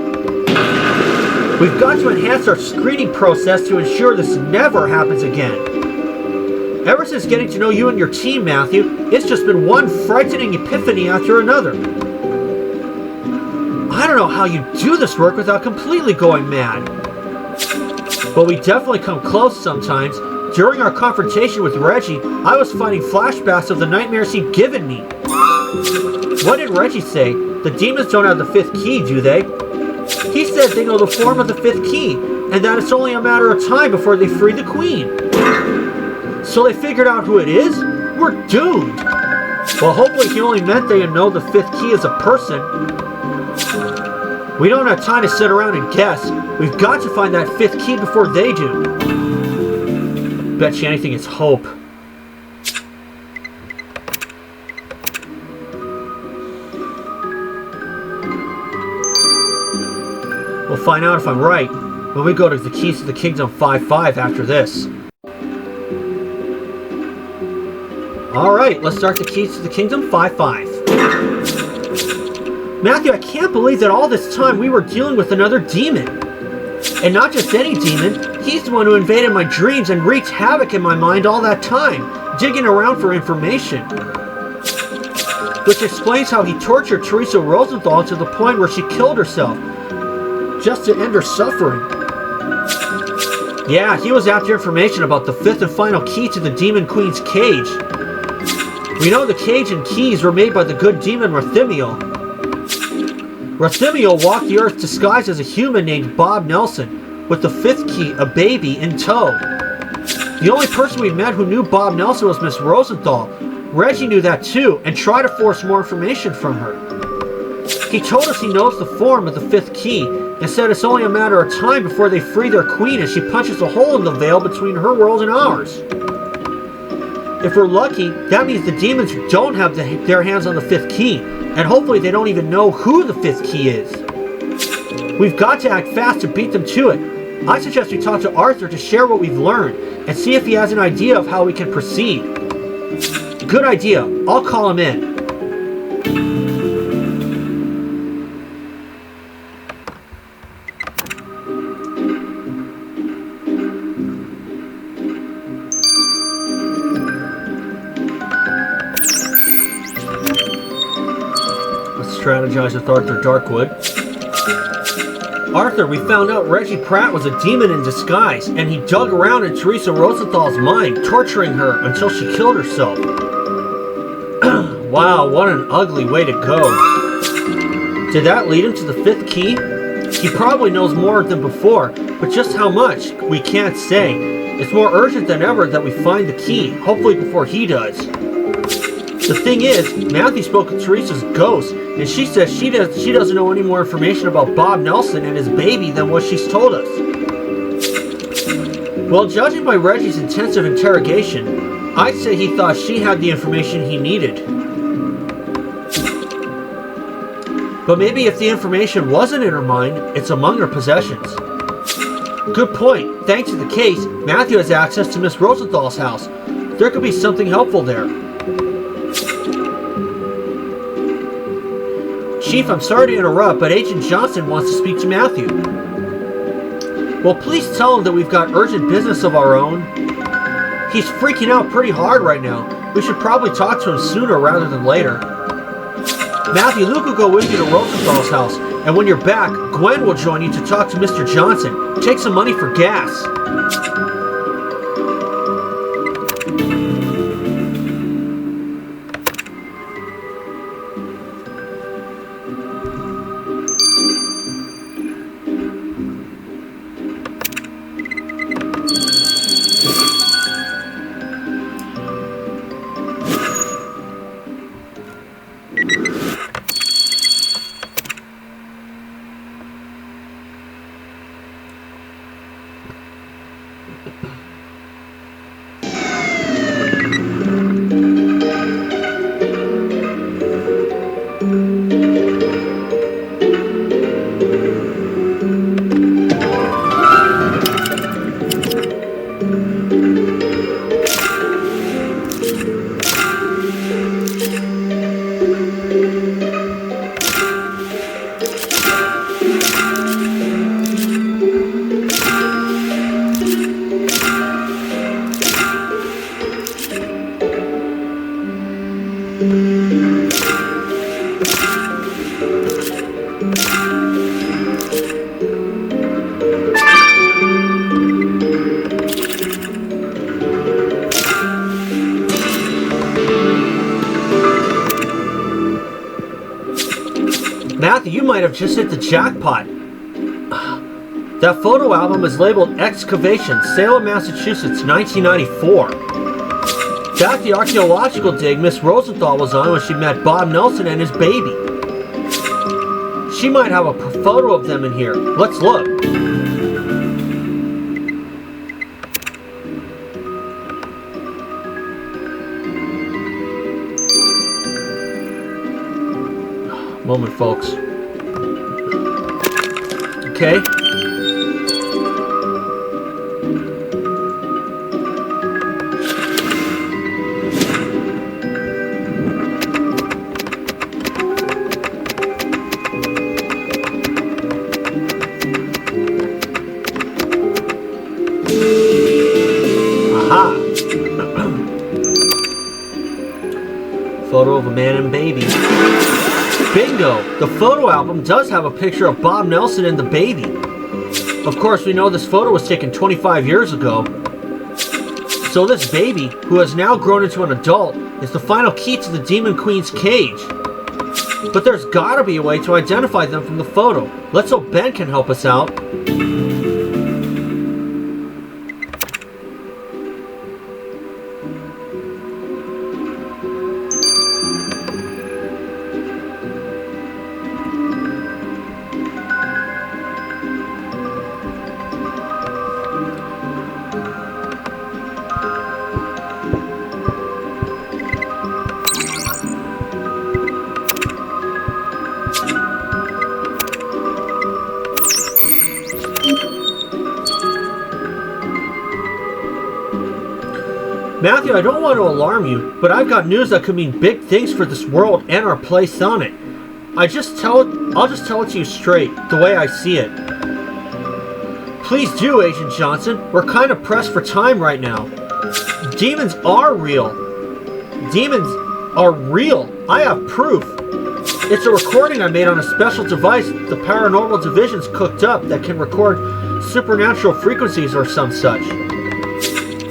We've got to enhance our screening process to ensure this never happens again. Ever since getting to know you and your team, Matthew, it's just been one frightening epiphany after another. I don't know how you do this work without completely going mad. But we definitely come close sometimes. During our confrontation with Reggie, I was finding flashbacks of the nightmares he'd given me. What did Reggie say? The demons don't have the 5th key, do they? He said they know the form of the 5th key, and that it's only a matter of time before they free the queen. So they figured out who it is? We're doomed! Well, hopefully he only meant they know the 5th key is a person. We don't have time to sit around and guess. We've got to find that 5th key before they do. Bet you anything it's hope. We'll find out if I'm right when we go to the Keys to the Kingdom 5-5 after this. Alright, let's start the Keys to the Kingdom 5-5. Matthew, I can't believe that all this time we were dealing with another demon. And not just any demon, he's the one who invaded my dreams and wreaked havoc in my mind all that time, digging around for information. Which explains how he tortured Teresa Rosenthal to the point where she killed herself, just to end her suffering. Yeah, he was after information about the 5th and final key to the Demon Queen's cage. We know the cage and keys were made by the good demon Rathimiel. Rathimiel walked the earth disguised as a human named Bob Nelson, with the 5th key, a baby, in tow. The only person we met who knew Bob Nelson was Miss Rosenthal. Reggie knew that too, and tried to force more information from her. He told us he knows the form of the 5th key, and said it's only a matter of time before they free their queen as she punches a hole in the veil between her world and ours. If we're lucky, that means the demons don't have their hands on the 5th key, and hopefully they don't even know who the 5th key is. We've got to act fast to beat them to it. I suggest we talk to Arthur to share what we've learned, and see if he has an idea of how we can proceed. Good idea. I'll call him in. Strategize with Arthur Darkwood. Arthur, we found out Reggie Pratt was a demon in disguise, and he dug around in Teresa Rosenthal's mind, torturing her until she killed herself. Wow, what an ugly way to go. Did that lead him to the 5th key? He probably knows more than before, but just how much, we can't say. It's more urgent than ever that we find the key, hopefully before he does. The thing is, Matthew spoke with Teresa's ghost, and she says she doesn't know any more information about Bob Nelson and his baby than what she's told us. Well, judging by Reggie's intensive interrogation, I'd say he thought she had the information he needed. But maybe if the information wasn't in her mind, it's among her possessions. Good point. Thanks to the case, Matthew has access to Miss Rosenthal's house. There could be something helpful there. Chief, I'm sorry to interrupt, but Agent Johnson wants to speak to Matthew. Well, please tell him that we've got urgent business of our own. He's freaking out pretty hard right now. We should probably talk to him sooner rather than later. Matthew, Luke will go with you to Rosenthal's house, and when you're back, Gwen will join you to talk to Mr. Johnson. Take some money for gas. Matthew, you might have just hit the jackpot. That photo album is labeled Excavation, Salem, Massachusetts, 1994. That's the archaeological dig Miss Rosenthal was on when she met Bob Nelson and his baby. She might have a photo of them in here. Let's look. Moment, folks. Okay. Aha. Photo of a man and baby. Bingo! The photo album does have a picture of Bob Nelson and the baby. Of course, we know this photo was taken 25 years ago. So this baby, who has now grown into an adult, is the final key to the Demon Queen's cage. But there's gotta be a way to identify them from the photo. Let's hope Ben can help us out. Matthew, I don't want to alarm you, but I've got news that could mean big things for this world and our place on it. I'll just tell it to you straight, the way I see it. Please do, Agent Johnson. We're kind of pressed for time right now. Demons are real. Demons are real. I have proof. It's a recording I made on a special device the Paranormal Division's cooked up that can record supernatural frequencies or some such.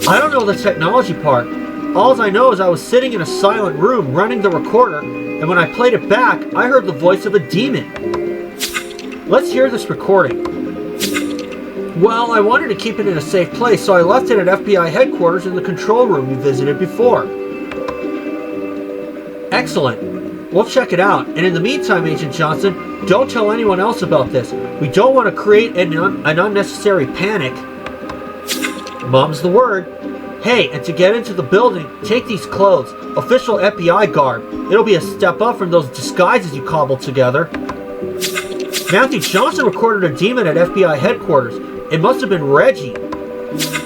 I don't know the technology part. All I know is I was sitting in a silent room running the recorder, and when I played it back, I heard the voice of a demon. Let's hear this recording. Well, I wanted to keep it in a safe place, so I left it at FBI headquarters in the control room we visited before. Excellent. We'll check it out. And in the meantime, Agent Johnson, don't tell anyone else about this. We don't want to create an unnecessary panic. Mum's the word. Hey, and to get into the building, take these clothes. Official FBI garb. It'll be a step up from those disguises you cobbled together. Matthew Johnson recorded a demon at FBI headquarters. It must have been Reggie.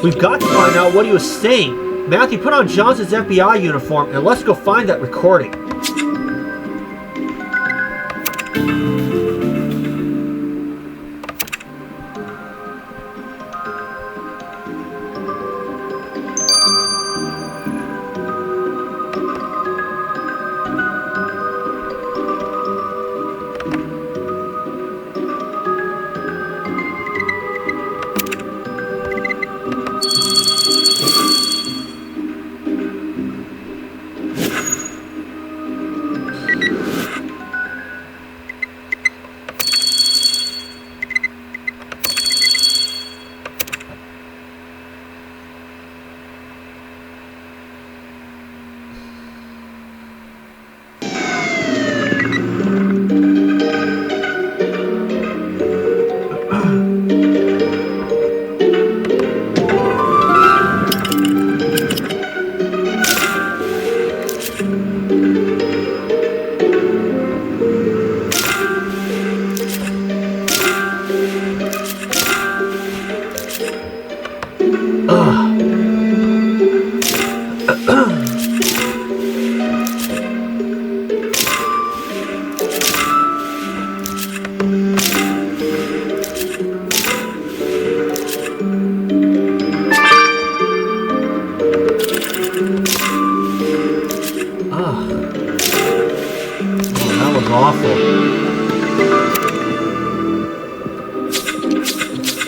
We've got to find out what he was saying. Matthew, put on Johnson's FBI uniform and let's go find that recording.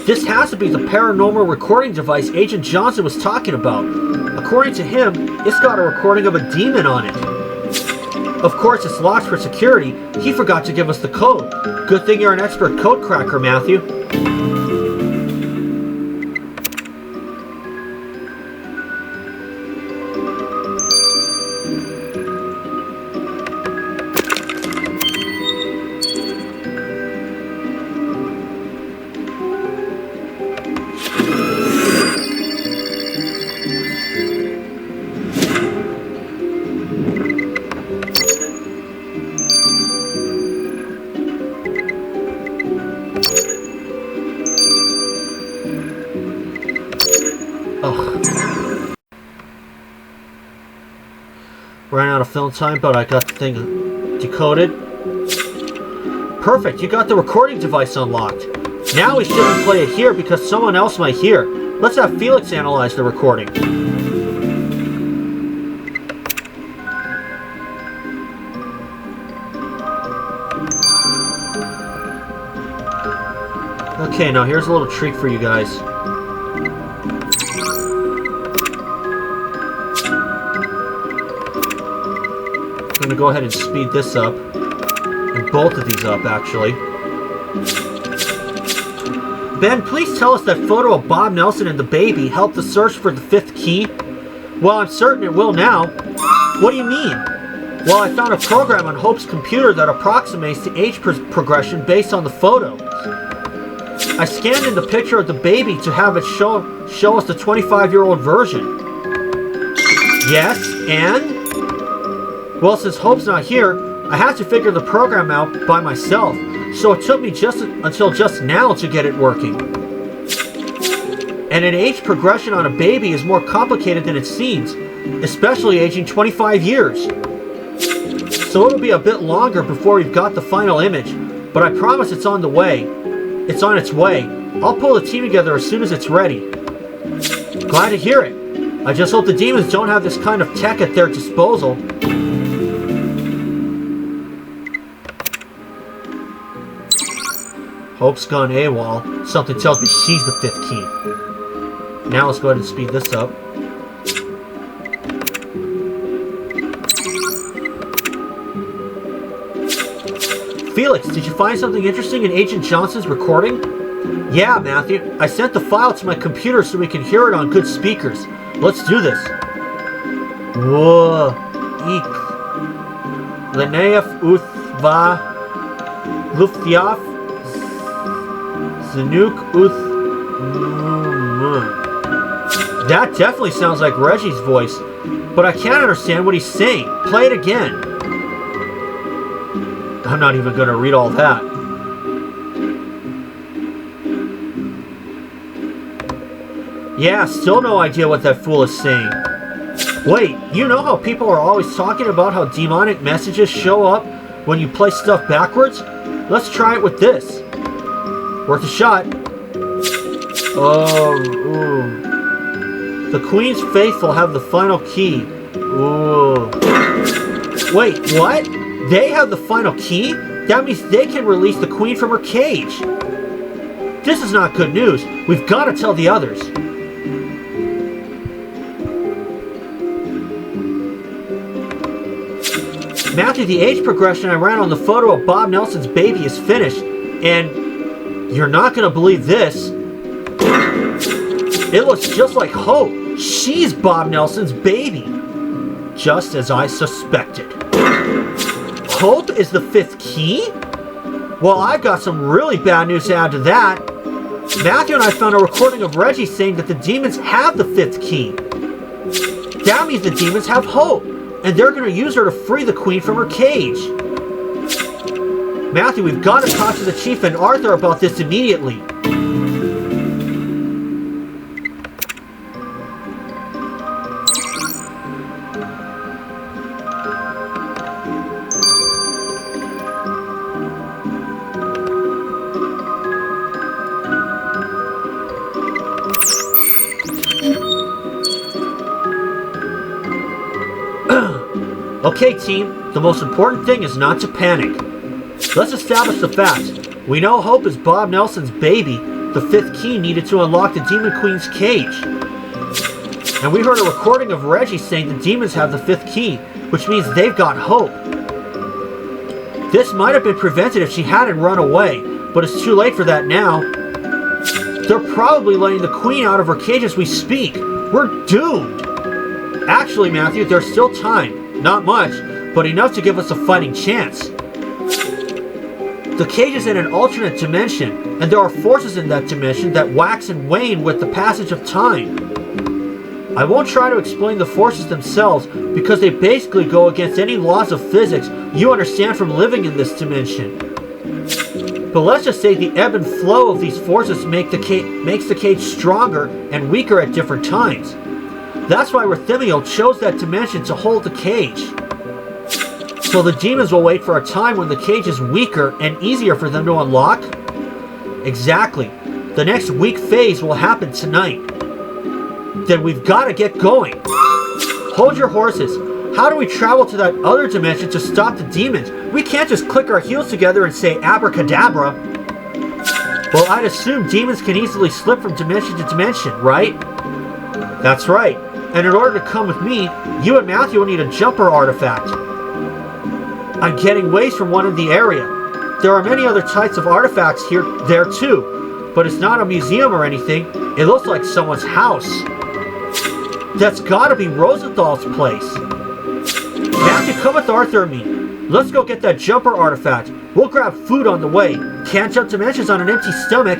This has to be the paranormal recording device Agent Johnson was talking about. According to him, it's got a recording of a demon on it. Of course, it's locked for security. He forgot to give us the code. Good thing you're an expert code cracker, Matthew. Ran out of film time, but I got the thing decoded. Perfect, you got the recording device unlocked. Now we shouldn't play it here because someone else might hear. Let's have Felix analyze the recording. Okay, now here's a little treat for you guys. I'm going to go ahead and speed this up, and both of these up, actually. Ben, please tell us that photo of Bob Nelson and the baby helped the search for the 5th key. Well, I'm certain it will now. What do you mean? Well, I found a program on Hope's computer that approximates the age progression based on the photo. I scanned in the picture of the baby to have it show us the 25-year-old version. Yes, and? Well, since Hope's not here, I had to figure the program out by myself, so it took me until just now to get it working. And an age progression on a baby is more complicated than it seems, especially aging 25 years. So it'll be a bit longer before we've got the final image, but I promise it's on the way. It's on its way. I'll pull the team together as soon as it's ready. Glad to hear it. I just hope the demons don't have this kind of tech at their disposal. Hope's gone AWOL. Something tells me she's the 5th key. Now let's go ahead and speed this up. Felix, did you find something interesting in Agent Johnson's recording? Yeah, Matthew. I sent the file to my computer so we can hear it on good speakers. Let's do this. Whoa. Ik. Leneaf uthva. Luftjaf. Zanuk uth. That definitely sounds like Reggie's voice, but I can't understand what he's saying. Play it again. I'm not even going to read all that. Yeah, still no idea what that fool is saying. Wait, you know how people are always talking about how demonic messages show up when you play stuff backwards? Let's try it with this. Worth a shot. Oh, ooh. The Queen's faithful have the final key. Ooh. Wait, what? They have the final key? That means they can release the Queen from her cage. This is not good news. We've got to tell the others. Matthew, the age progression I ran on the photo of Bob Nelson's baby is finished, and you're not going to believe this. It looks just like Hope. She's Bob Nelson's baby. Just as I suspected. Hope is the 5th key? Well, I've got some really bad news to add to that. Matthew and I found a recording of Reggie saying that the demons have the 5th key. That means the demons have Hope, and they're going to use her to free the Queen from her cage. Matthew, we've got to talk to the Chief and Arthur about this immediately. Okay, team, the most important thing is not to panic. Let's establish the facts. We know Hope is Bob Nelson's baby, the 5th key needed to unlock the Demon Queen's cage. And we heard a recording of Reggie saying the demons have the 5th key, which means they've got Hope. This might have been prevented if she hadn't run away, but it's too late for that now. They're probably letting the Queen out of her cage as we speak. We're doomed. Actually, Matthew, there's still time. Not much, but enough to give us a fighting chance. The cage is in an alternate dimension, and there are forces in that dimension that wax and wane with the passage of time. I won't try to explain the forces themselves because they basically go against any laws of physics you understand from living in this dimension. But let's just say the ebb and flow of these forces makes the cage stronger and weaker at different times. That's why Rithymio chose that dimension to hold the cage. So the demons will wait for a time when the cage is weaker and easier for them to unlock? Exactly. The next weak phase will happen tonight. Then we've got to get going. Hold your horses. How do we travel to that other dimension to stop the demons? We can't just click our heels together and say abracadabra. Well, I'd assume demons can easily slip from dimension to dimension, right? That's right. And in order to come with me, you and Matthew will need a jumper artifact. I'm getting waste from one in the area. There are many other types of artifacts there too, but it's not a museum or anything. It looks like someone's house. That's gotta be Rosenthal's place. Matthew, come with Arthur and me. Let's go get that jumper artifact. We'll grab food on the way. Can't jump dimensions on an empty stomach.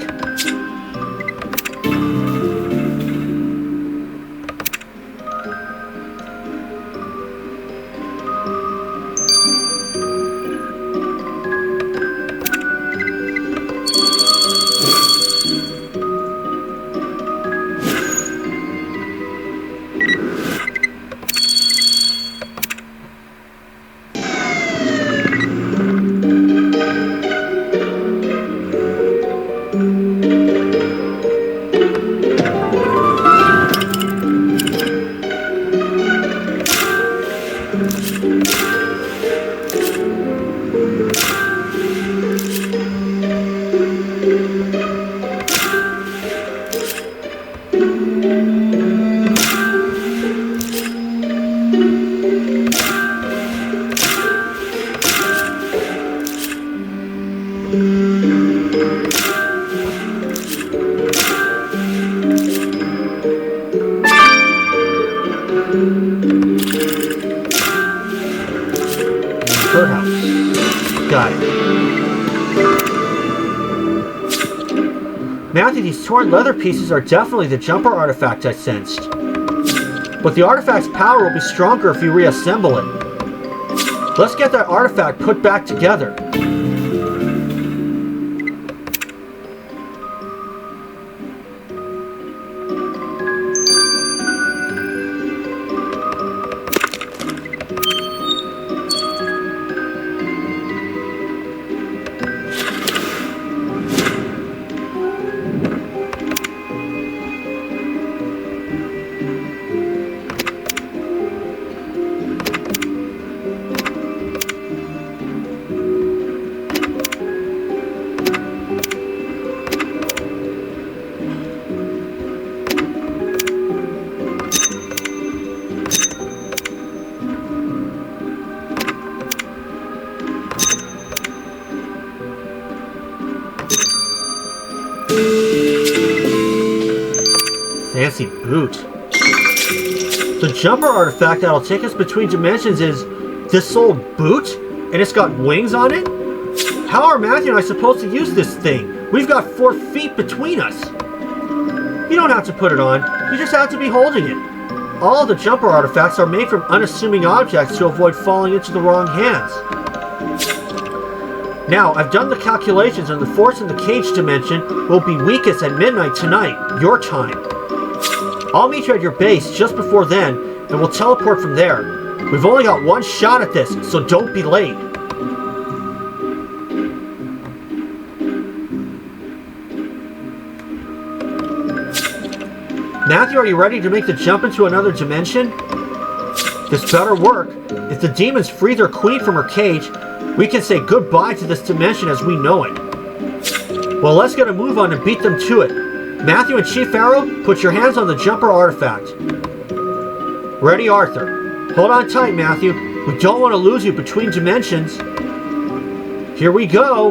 Matthew, these torn leather pieces are definitely the jumper artifact I sensed. But the artifact's power will be stronger if you reassemble it. Let's get that artifact put back together. Fancy boot. The jumper artifact that'll take us between dimensions is this old boot? And it's got wings on it? How are Matthew and I supposed to use this thing? We've got 4 feet between us. You don't have to put it on. You just have to be holding it. All of the jumper artifacts are made from unassuming objects to avoid falling into the wrong hands. Now, I've done the calculations and the force in the cage dimension will be weakest at midnight tonight, your time. I'll meet you at your base just before then, and we'll teleport from there. We've only got one shot at this, so don't be late. Matthew, are you ready to make the jump into another dimension? This better work. If the demons free their queen from her cage, we can say goodbye to this dimension as we know it. Well, let's get a move on and beat them to it. Matthew and Chief Arrow, put your hands on the jumper artifact. Ready, Arthur. Hold on tight, Matthew. We don't want to lose you between dimensions. Here we go!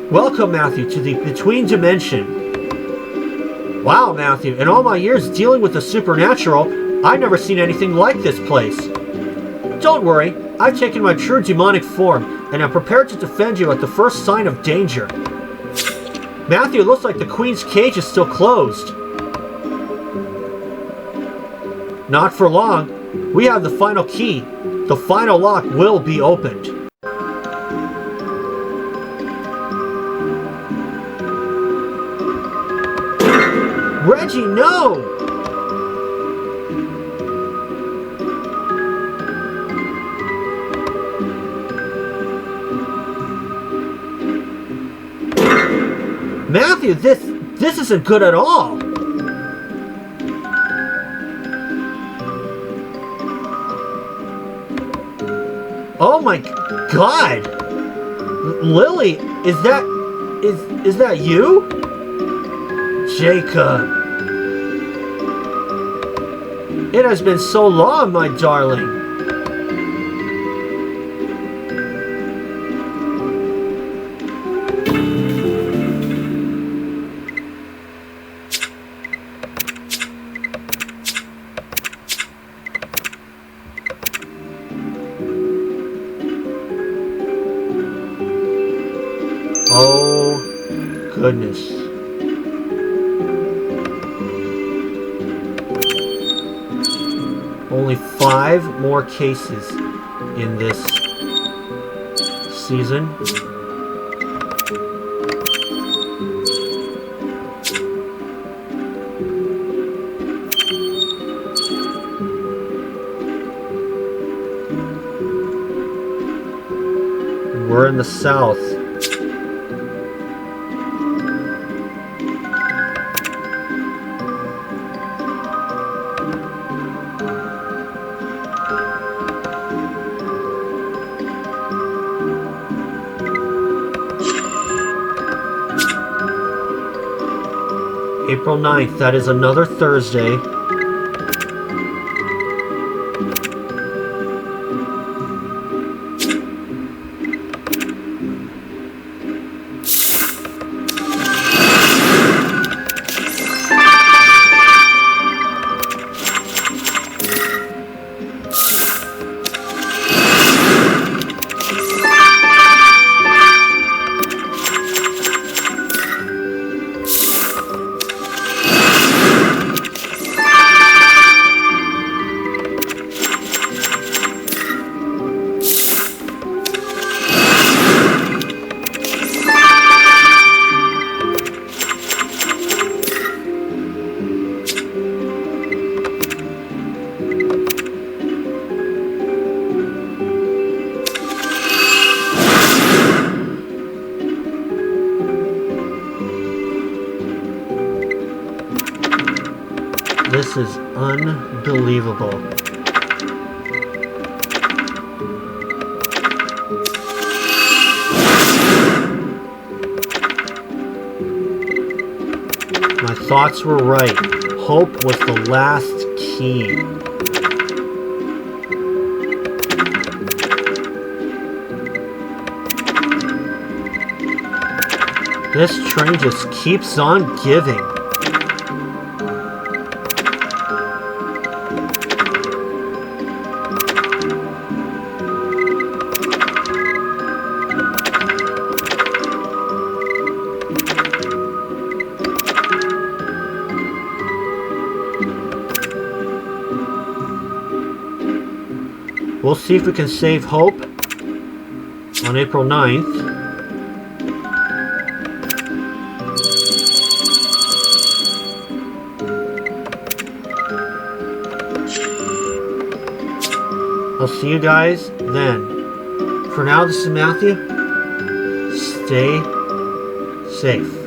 Welcome, Matthew, to the Between Dimension. Wow, Matthew, in all my years dealing with the supernatural, I've never seen anything like this place. Don't worry, I've taken my true demonic form, and I'm prepared to defend you at the first sign of danger. Matthew, it looks like the Queen's cage is still closed. Not for long. We have the final key. The final lock will be opened. Reggie, no! Matthew, this isn't good at all. Oh my God! Lily, is that you? Jacob. It has been so long, my darling. Oh, goodness. Only 5 more cases in this season. We're in the South. April 9th, that is another Thursday. This is unbelievable. My thoughts were right. Hope was the last key. This train just keeps on giving. We'll see if we can save Hope on April 9th. I'll see you guys then. For now, this is Matthew. Stay safe.